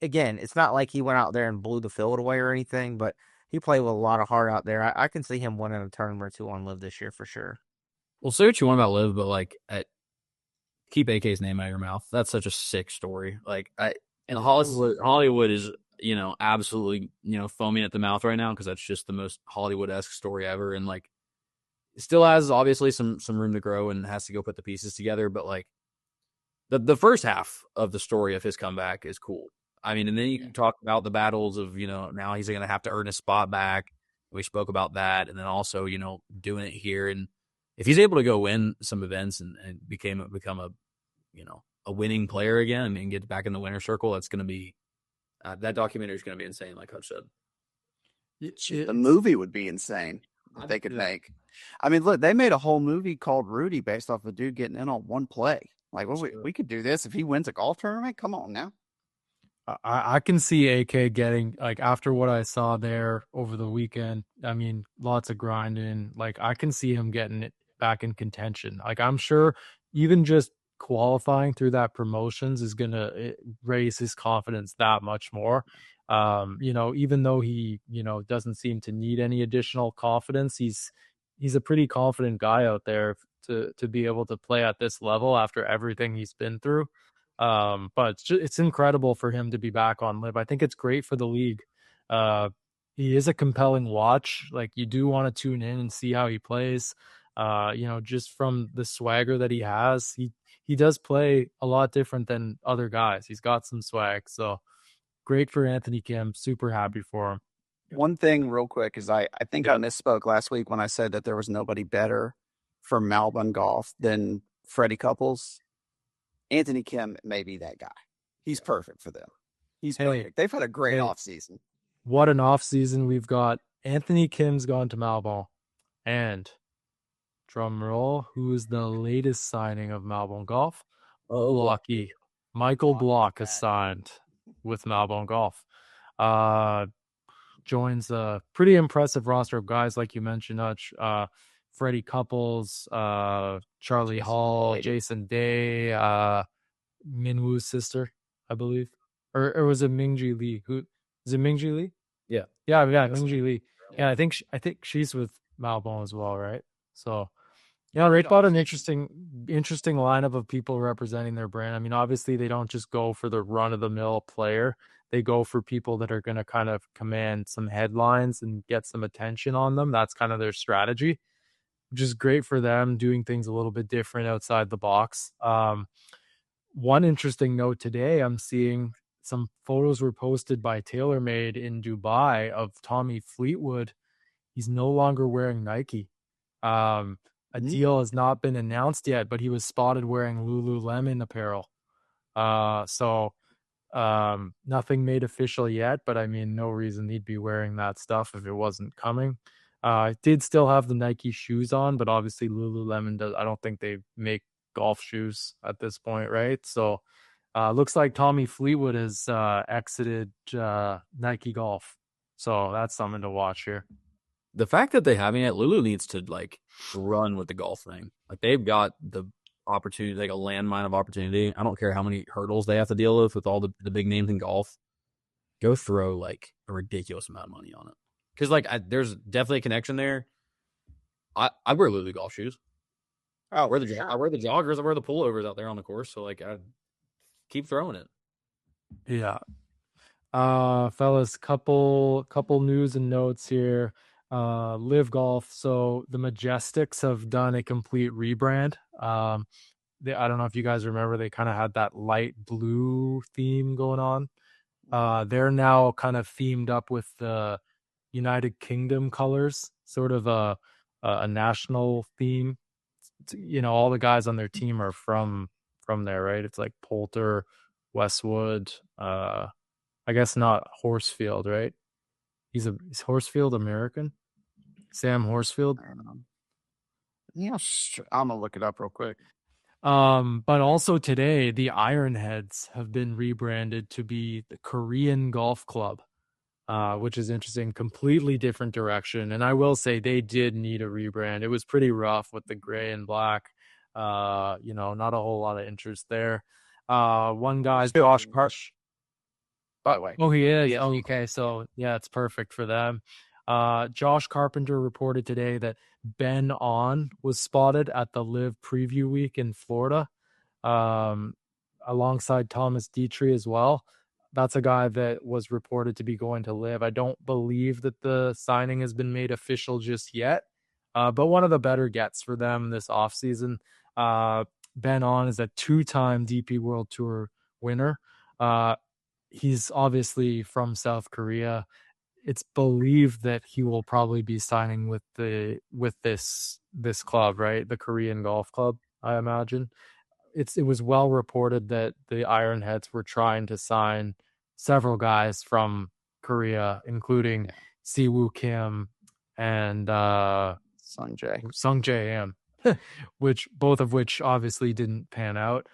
[SPEAKER 2] again, it's not like he went out there and blew the field away or anything, but he played with a lot of heart out there. I can see him winning a tournament or 2 on Live this year for sure.
[SPEAKER 4] Well, say what you want about Liv, but like, keep AK's name out of your mouth. That's such a sick story. Like, and Hollywood is absolutely foaming at the mouth right now because that's just the most Hollywood-esque story ever, and like, it still has obviously some room to grow and has to go put the pieces together. But like, the first half of the story of his comeback is cool. I mean, and then you can talk about the battles of, now he's going to have to earn his spot back. We spoke about that. And then also, doing it here. And if he's able to go win some events and become a winning player again and get back in the winner's circle, that's going to be, that documentary is going to be insane, like Hutch said.
[SPEAKER 3] The movie would be insane if they could make. I mean, look, they made a whole movie called Rudy based off a dude getting in on one play. Like, well, we could do this if he wins a golf tournament. Come on now.
[SPEAKER 1] I can see AK getting, like, after what I saw there over the weekend, I mean, lots of grinding. Like, I can see him getting it back in contention. Like, I'm sure even just qualifying through that promotions is going to raise his confidence that much more. Even though he, doesn't seem to need any additional confidence, he's a pretty confident guy out there to be able to play at this level after everything he's been through. But it's incredible for him to be back on Live. I think it's great for the league. He is a compelling watch. Like, you do want to tune in and see how he plays. Just from the swagger that he has, he does play a lot different than other guys. He's got some swag. So great for Anthony Kim. Super happy for him.
[SPEAKER 3] One thing real quick is I think I misspoke last week when I said that there was nobody better for Melbourne golf than Freddie Couples. Anthony Kim may be that guy. He's perfect for them. He's perfect. They've had a great offseason.
[SPEAKER 1] What an offseason we've got. Anthony Kim's gone to Melbourne. And drum roll, who is the latest signing of Melbourne Golf? Lucky. Michael Block has signed with Melbourne Golf. Joins a pretty impressive roster of guys, like you mentioned, Hutch. Freddie Couples, Charlie Hall, Jason Day, Minwoo's sister, I believe. Or was it Mingji Lee? Is it Mingji Lee?
[SPEAKER 4] Yeah.
[SPEAKER 1] Yeah, Mingji Lee. Yeah, I think she's with Malbon as well, right? So, right about an interesting lineup of people representing their brand. I mean, obviously they don't just go for the run-of-the-mill player. They go for people that are going to kind of command some headlines and get some attention on them. That's kind of their strategy, which is great for them, doing things a little bit different outside the box. one interesting note today, I'm seeing some photos were posted by TaylorMade in Dubai of Tommy Fleetwood. He's no longer wearing Nike. Um, a deal has not been announced yet, but he was spotted wearing Lululemon apparel. So nothing made official yet, but I mean, no reason he'd be wearing that stuff if it wasn't coming. I did still have the Nike shoes on, but obviously Lululemon does. I don't think they make golf shoes at this point, right? So looks like Tommy Fleetwood has exited Nike Golf. So that's something to watch here.
[SPEAKER 4] The fact that they haven't yet, Lulu needs to like run with the golf thing. Like they've got the opportunity, like a landmine of opportunity. I don't care how many hurdles they have to deal with all the big names in golf. Go throw like a ridiculous amount of money on it. Because like there's definitely a connection there. I wear Lulu golf shoes.
[SPEAKER 2] Oh,
[SPEAKER 4] I wear the joggers. I wear the pullovers out there on the course. So like I keep throwing it.
[SPEAKER 1] Yeah. Fellas, couple news and notes here. Live Golf. So the Majestics have done a complete rebrand. I don't know if you guys remember, they kind of had that light blue theme going on. They're now kind of themed up with the United Kingdom colors, sort of a national theme. You know, all the guys on their team are from there, right? It's like Poulter, Westwood, I guess not Horsfield, right? Is Horsfield American? Sam Horsfield.
[SPEAKER 3] I don't know. Yeah, I'm gonna look it up real quick.
[SPEAKER 1] But also today, the Ironheads have been rebranded to be the Korean Golf Club, which is interesting. Completely different direction. And I will say they did need a rebrand. It was pretty rough with the gray and black. You know, not a whole lot of interest there. One guy's
[SPEAKER 3] Josh Harsh, by the way.
[SPEAKER 1] Oh, he is. Yeah. Okay. So, yeah, it's perfect for them. Josh Carpenter reported today that Ben On was spotted at the Live Preview Week in Florida, um, alongside Thomas Dietrich as well. That's a guy that was reported to be going to Live. I don't believe that the signing has been made official just yet, but one of the better gets for them this offseason. Ben On is a two-time DP World Tour winner. He's obviously from South Korea. It's believed that he will probably be signing with this club, right? The Korean Golf Club, I imagine. It was well reported that the Ironheads were trying to sign several guys from Korea, including Siwoo Kim and
[SPEAKER 3] Sung Jae.
[SPEAKER 1] Sung Jae Am, which both of which obviously didn't pan out.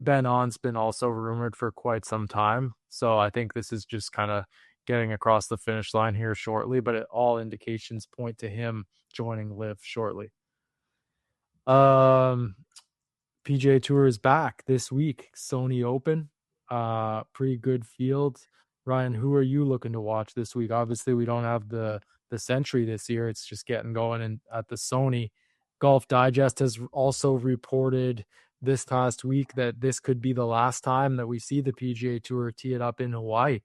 [SPEAKER 1] Ben On's been also rumored for quite some time, so I think this is just kind of getting across the finish line here shortly. But all indications point to him joining Live shortly. PGA Tour is back this week. Sony Open, pretty good field. Ryan, who are you looking to watch this week? Obviously, we don't have the Century this year. It's just getting going and at the Sony. Golf Digest has also reported this past week that this could be the last time that we see the PGA Tour tee it up in Hawaii.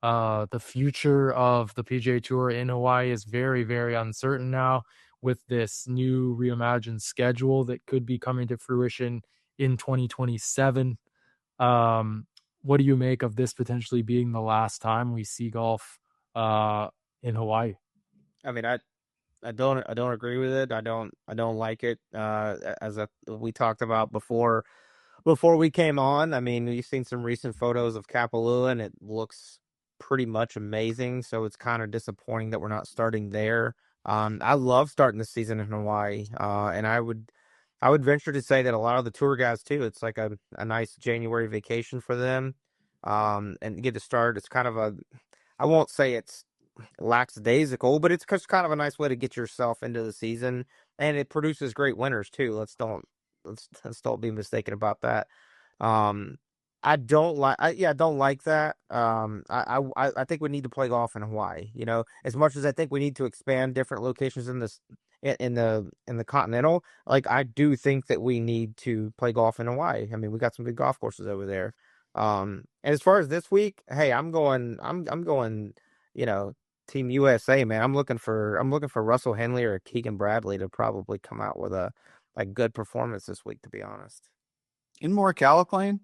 [SPEAKER 1] The future of the PGA Tour in Hawaii is very, very uncertain now with this new reimagined schedule that could be coming to fruition in 2027. What do you make of this potentially being the last time we see golf in Hawaii?
[SPEAKER 2] I mean, I don't agree with it. I don't like it. We talked about before we came on. I mean, you've seen some recent photos of Kapalua, and it looks pretty much amazing. So it's kind of disappointing that we're not starting there. I love starting the season in Hawaii, and I would venture to say that a lot of the tour guys too. It's like a nice January vacation for them, and get to start. It's kind of I won't say it's lackadaisical, but it's just kind of a nice way to get yourself into the season, and it produces great winners too. Let's don't be mistaken about that. Um, I don't like, I don't like that. I think we need to play golf in Hawaii. You know, as much as I think we need to expand different locations in this in the continental, like I do think that we need to play golf in Hawaii. I mean, we got some good golf courses over there. And as far as this week, hey, I'm going. You know, Team USA, man. I'm looking for Russell Henley or Keegan Bradley to probably come out with a good performance this week, to be honest.
[SPEAKER 3] In Morikawa playing?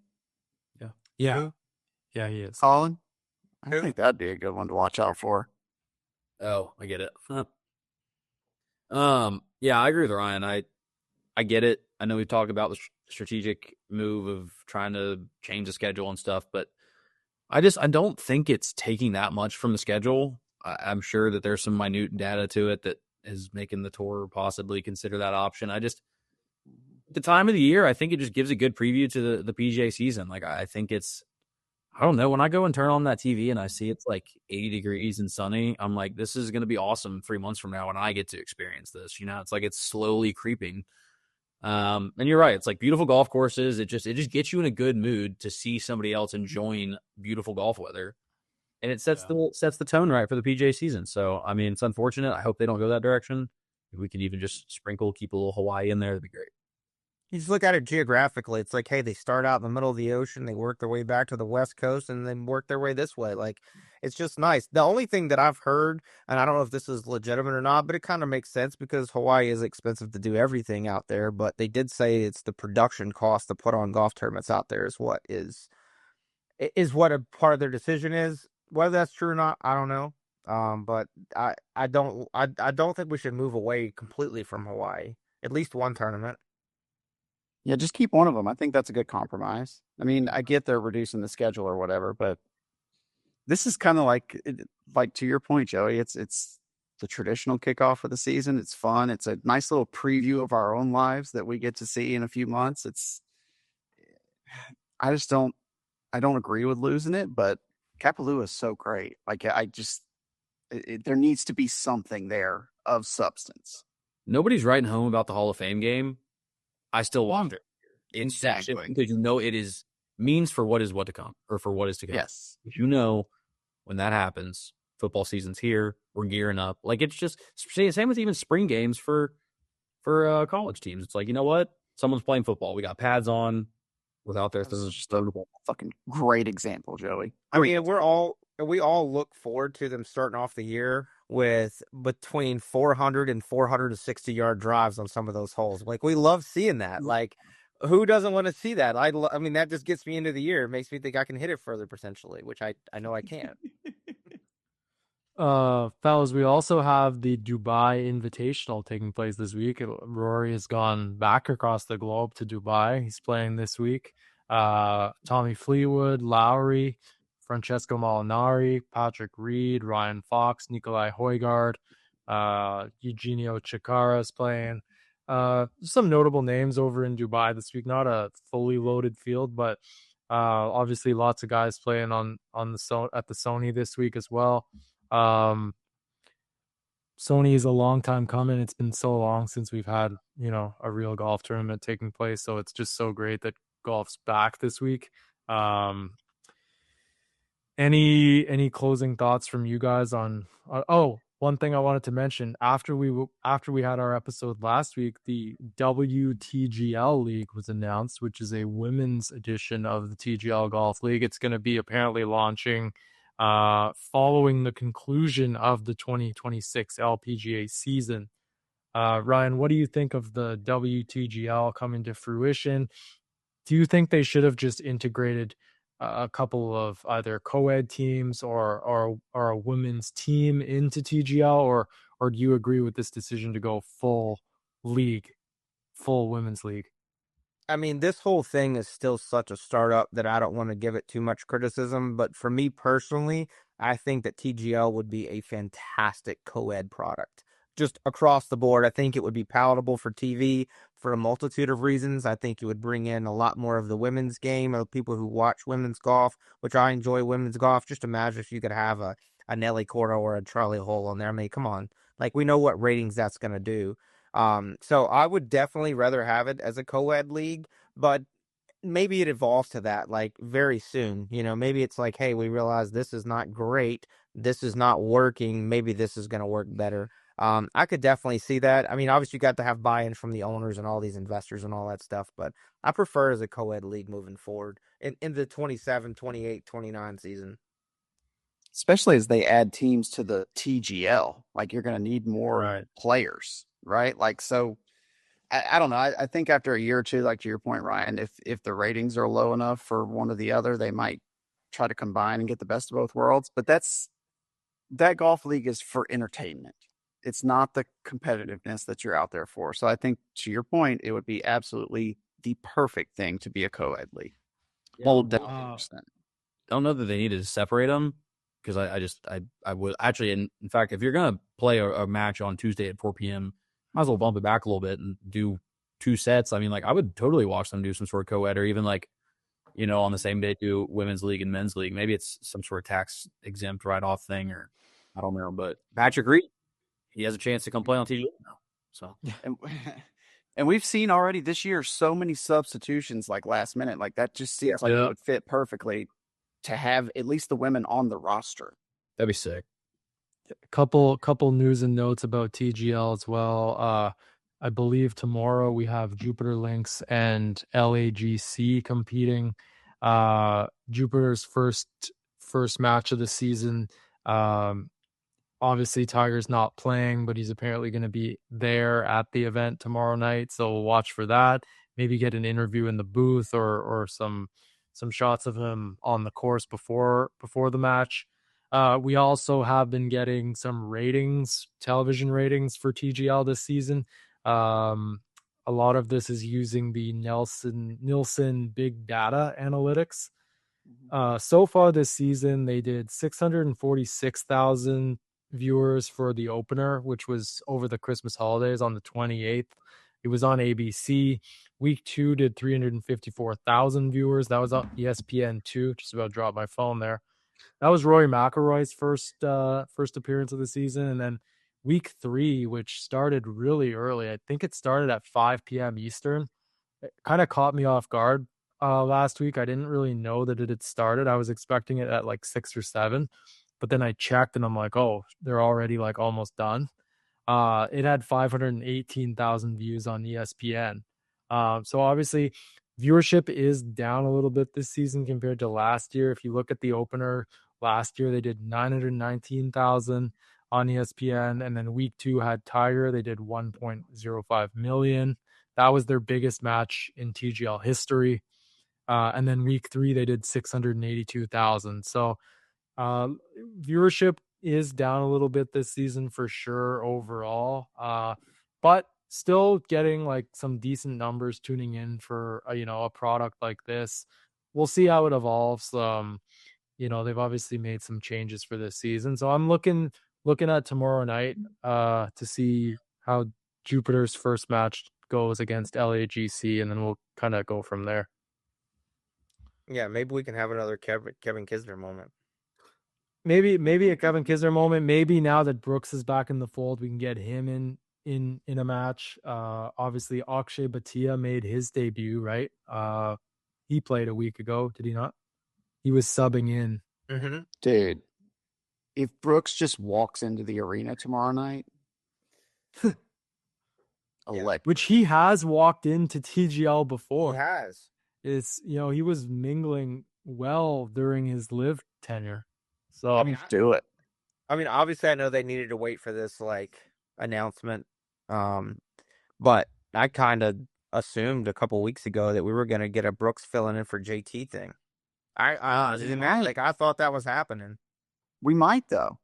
[SPEAKER 1] Yeah.
[SPEAKER 2] Who?
[SPEAKER 1] Yeah, he is.
[SPEAKER 3] Colin? I
[SPEAKER 2] Who?
[SPEAKER 3] think that'd be a good one to watch out for.
[SPEAKER 4] Oh, I get it. Yeah, I agree with Ryan. I get it. I know we've talked about the strategic move of trying to change the schedule and stuff, but I don't think it's taking that much from the schedule. I'm sure that there's some minute data to it that is making the tour possibly consider that option. The time of the year, I think it just gives a good preview to the PGA season. Like I think I don't know, when I go and turn on that TV and I see it's like 80 degrees and sunny, I'm like, this is going to be awesome 3 months from now when I get to experience this. It's like it's slowly creeping. And you're right. It's like beautiful golf courses. It just gets you in a good mood to see somebody else enjoying beautiful golf weather, and it sets the tone right for the PGA season. So I mean, it's unfortunate. I hope they don't go that direction. If we could even just keep a little Hawaii in there, that'd be great.
[SPEAKER 2] You just look at it geographically. It's like, hey, they start out in the middle of the ocean, they work their way back to the West Coast, and then work their way this way. Like, it's just nice. The only thing that I've heard, and I don't know if this is legitimate or not, but it kind of makes sense because Hawaii is expensive to do everything out there. But they did say it's the production cost to put on golf tournaments out there is what a part of their decision is. Whether that's true or not, I don't know. But I don't think we should move away completely from Hawaii. At least one tournament.
[SPEAKER 3] Yeah, just keep one of them. I think that's a good compromise. I mean, I get they're reducing the schedule or whatever, but this is kind of like to your point, Joey. It's the traditional kickoff of the season. It's fun. It's a nice little preview of our own lives that we get to see in a few months. I just I don't agree with losing it, but Kapalua is so great. Like there needs to be something there of substance.
[SPEAKER 4] Nobody's writing home about the Hall of Fame game. I still watch it.
[SPEAKER 3] Exactly.
[SPEAKER 4] Because it is means for what to come, or for what is to come.
[SPEAKER 3] Yes.
[SPEAKER 4] When that happens, football season's here. We're gearing up. Like it's just same with even spring games for college teams. It's like, you know what? Someone's playing football. We got pads on. Without there,
[SPEAKER 3] This is just a fucking great example, Joey.
[SPEAKER 2] I mean, we all look forward to them starting off the year with between 400 and 460-yard drives on some of those holes. Like, we love seeing that. Like, who doesn't want to see that? I mean, that just gets me into the year. It makes me think I can hit it further potentially, which I know I can't.
[SPEAKER 1] Fellas, we also have the Dubai Invitational taking place this week. Rory has gone back across the globe to Dubai. He's playing this week. Tommy Fleetwood, Lowry, Francesco Molinari, Patrick Reed, Ryan Fox, Nikolai Højgaard, Eugenio Chacarra is playing. Some notable names over in Dubai this week. Not a fully loaded field, but obviously lots of guys playing on at the Sony this week as well. Sony is a long time coming. It's been so long since we've had, a real golf tournament taking place. So it's just so great that golf's back this week. Any closing thoughts from you guys on, one thing I wanted to mention after we had our episode last week, the WTGL League was announced, which is a women's edition of the TGL Golf League. It's going to be apparently launching following the conclusion of the 2026 LPGA season. Ryan, what do you think of the WTGL coming to fruition? Do you think they should have just integrated a couple of either co-ed teams or a women's team into TGL, or do you agree with this decision to go full women's league?
[SPEAKER 2] I mean, this whole thing is still such a startup that I don't want to give it too much criticism. But for me personally, I think that TGL would be a fantastic co-ed product. Just across the board, I think it would be palatable for TV for a multitude of reasons. I think it would bring in a lot more of the women's game, of people who watch women's golf, which I enjoy women's golf. Just imagine if you could have a Nelly Corda or a Charlie Hole on there. I mean, come on. Like, we know what ratings that's going to do. So I would definitely rather have it as a co-ed league, but maybe it evolves to that like very soon. Maybe it's like, hey, we realize this is not great. This is not working. Maybe this is going to work better. I could definitely see that. I mean, obviously you got to have buy-in from the owners and all these investors and all that stuff, but I prefer as a co-ed league moving forward in the 27, 28, 29 season.
[SPEAKER 3] Especially as they add teams to the TGL. Like, you're going to need more players, right? Like, so I don't know. I think after a year or two, like to your point, Ryan, if the ratings are low enough for one or the other, they might try to combine and get the best of both worlds. But that golf league is for entertainment. It's not the competitiveness that you're out there for. So I think to your point, it would be absolutely the perfect thing to be a co-ed league.
[SPEAKER 4] Well,
[SPEAKER 1] Uh,
[SPEAKER 3] 1,000%.
[SPEAKER 4] I don't know that they needed to separate them because I would actually, in fact, if you're gonna play a match on Tuesday at 4 p.m., might as well bump it back a little bit and do 2 sets. I mean, like I would totally watch them do some sort of co-ed or even like on the same day do women's league and men's league. Maybe it's some sort of tax exempt write off thing or I don't know. But Patrick Reed, he has a chance to come play on TV now. So
[SPEAKER 3] And, and we've seen already this year so many substitutions like last minute. Like that just seems like it would fit perfectly to have at least the women on the roster.
[SPEAKER 4] that'd be sick.
[SPEAKER 1] couple news and notes about TGL as well. I believe tomorrow we have Jupiter Lynx and LAGC competing. Jupiter's first match of the season. Obviously Tiger's not playing, but he's apparently going to be there at the event tomorrow night, so we'll watch for that. Maybe get an interview in the booth or some shots of him on the course before the match. We also have been getting some television ratings for TGL this season. A lot of this is using the Nielsen Big Data Analytics. So far this season, they did 646,000 viewers for the opener, which was over the Christmas holidays on the 28th. It was on ABC. Week 2 did 354,000 viewers. That was on ESPN2. Just about dropped my phone there. That was Rory McIlroy's first appearance of the season. And then week 3, which started really early, I think it started at 5 p.m. Eastern. It kind of caught me off guard last week. I didn't really know that it had started. I was expecting it at like 6 or 7, but then I checked and I'm like, oh, they're already like almost done. It had 518,000 views on ESPN. So obviously viewership is down a little bit this season compared to last year. If you look at the opener last year, they did 919,000 on ESPN, and then week 2 had Tiger. They did 1.05 million. That was their biggest match in TGL history. And then week 3, they did 682,000. So viewership is down a little bit this season for sure overall. But still getting like some decent numbers tuning in for a product like this. We'll see how it evolves. They've obviously made some changes for this season. So I'm looking at tomorrow night to see how Jupiter's first match goes against LAGC, and then we'll kind of go from there.
[SPEAKER 2] Yeah, maybe we can have another Kevin Kisner moment.
[SPEAKER 1] Maybe a Kevin Kisner moment. Maybe now that Brooks is back in the fold, we can get him in a match. Obviously Akshay Bhatia made his debut, right? He played a week ago, did he not? He was subbing in.
[SPEAKER 2] Mm-hmm.
[SPEAKER 3] Dude, if Brooks just walks into the arena tomorrow night, electric.
[SPEAKER 1] Which he has walked into TGL before.
[SPEAKER 2] He has.
[SPEAKER 1] He was mingling well during his live tenure. So
[SPEAKER 3] do it.
[SPEAKER 2] I mean, obviously, I know they needed to wait for this announcement, but I kind of assumed a couple weeks ago that we were going to get a Brooks filling in for JT thing. I thought that was happening.
[SPEAKER 3] We might though.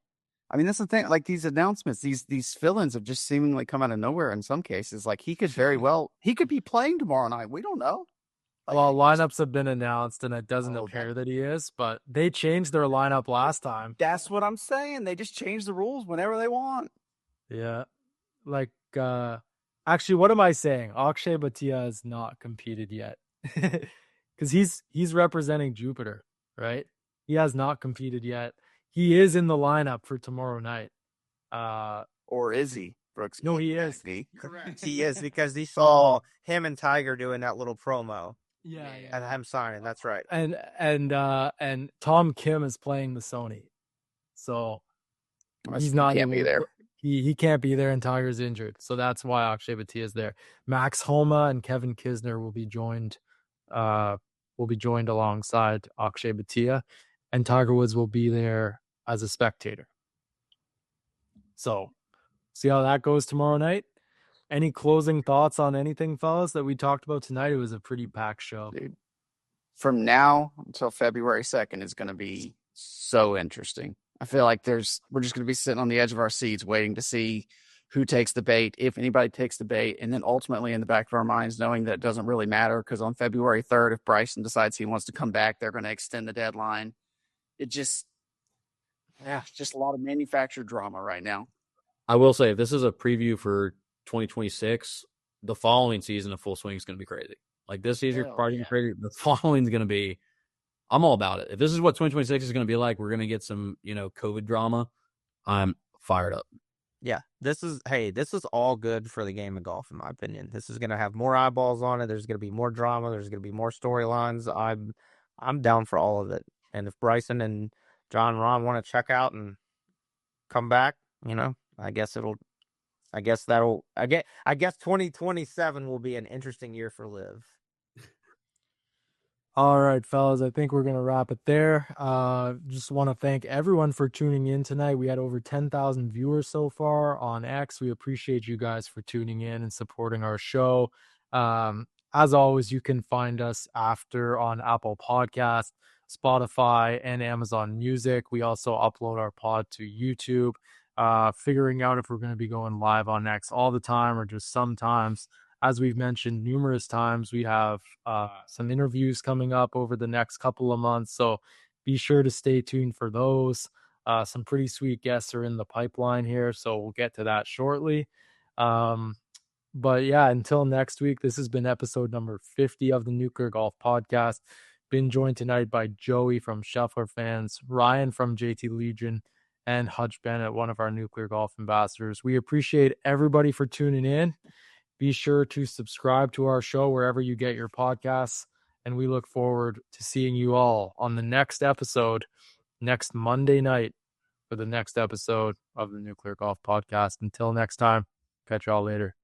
[SPEAKER 3] I mean, that's the thing. Like these announcements, these fill-ins have just seemingly come out of nowhere in some cases. Like he could be playing tomorrow night. We don't know.
[SPEAKER 1] Well, lineups have been announced, and it doesn't appear that he is, but they changed their lineup last time.
[SPEAKER 3] That's what I'm saying. They just change the rules whenever they want.
[SPEAKER 1] Yeah. Actually, what am I saying? Akshay Bhatia has not competed yet. Because he's representing Jupiter, right? He has not competed yet. He is in the lineup for tomorrow night.
[SPEAKER 3] Or is he, Brooks?
[SPEAKER 1] No, he is.
[SPEAKER 2] Correct. He is, because he saw him and Tiger doing that little promo.
[SPEAKER 1] Yeah.
[SPEAKER 2] And him signing. That's right.
[SPEAKER 1] And Tom Kim is playing the Sony, so he's not.
[SPEAKER 3] Can't be there.
[SPEAKER 1] He can't be there, and Tiger's injured, so that's why Akshay Bhatia is there. Max Homa and Kevin Kisner will be joined alongside Akshay Bhatia, and Tiger Woods will be there as a spectator. So, see how that goes tomorrow night. Any closing thoughts on anything, fellas, that we talked about tonight? It was a pretty packed show.
[SPEAKER 3] Dude, from now until February 2nd is going to be so interesting. I feel like we're just going to be sitting on the edge of our seats waiting to see who takes the bait, if anybody takes the bait, and then ultimately in the back of our minds knowing that it doesn't really matter because on February 3rd, if Bryson decides he wants to come back, they're going to extend the deadline. It just a lot of manufactured drama right now.
[SPEAKER 4] I will say, if this is a preview for 2026, the following season of Full Swing is going to be crazy. Like this season, probably
[SPEAKER 3] yeah.
[SPEAKER 4] crazy. The following is going to be. I'm all about it. If this is what 2026 is going to be like, we're going to get some, COVID drama. I'm fired up.
[SPEAKER 2] Yeah, this is all good for the game of golf, in my opinion. This is going to have more eyeballs on it. There's going to be more drama. There's going to be more storylines. I'm down for all of it. And if Bryson and John Rahm want to check out and come back, I guess 2027 will be an interesting year for Liv.
[SPEAKER 1] All right, fellas, I think we're going to wrap it there. Just want to thank everyone for tuning in tonight. We had over 10,000 viewers so far on X. We appreciate you guys for tuning in and supporting our show. As always, you can find us after on Apple Podcasts, Spotify, and Amazon Music. We also upload our pod to YouTube. Figuring out if we're going to be going live on X all the time or just sometimes. As we've mentioned numerous times, we have some interviews coming up over the next couple of months, so be sure to stay tuned for those. Some pretty sweet guests are in the pipeline here, so we'll get to that shortly. But yeah, until next week, this has been episode number 50 of the Nuclear Golf Podcast. Been joined tonight by Joey from Scheffler Fans, Ryan from JT Legion, and Hutch Bennett, one of our Nuclear Golf ambassadors. We appreciate everybody for tuning in. Be sure to subscribe to our show wherever you get your podcasts, and we look forward to seeing you all on the next episode, next Monday night, for the next episode of the Nuclear Golf Podcast. Until next time, catch y'all later.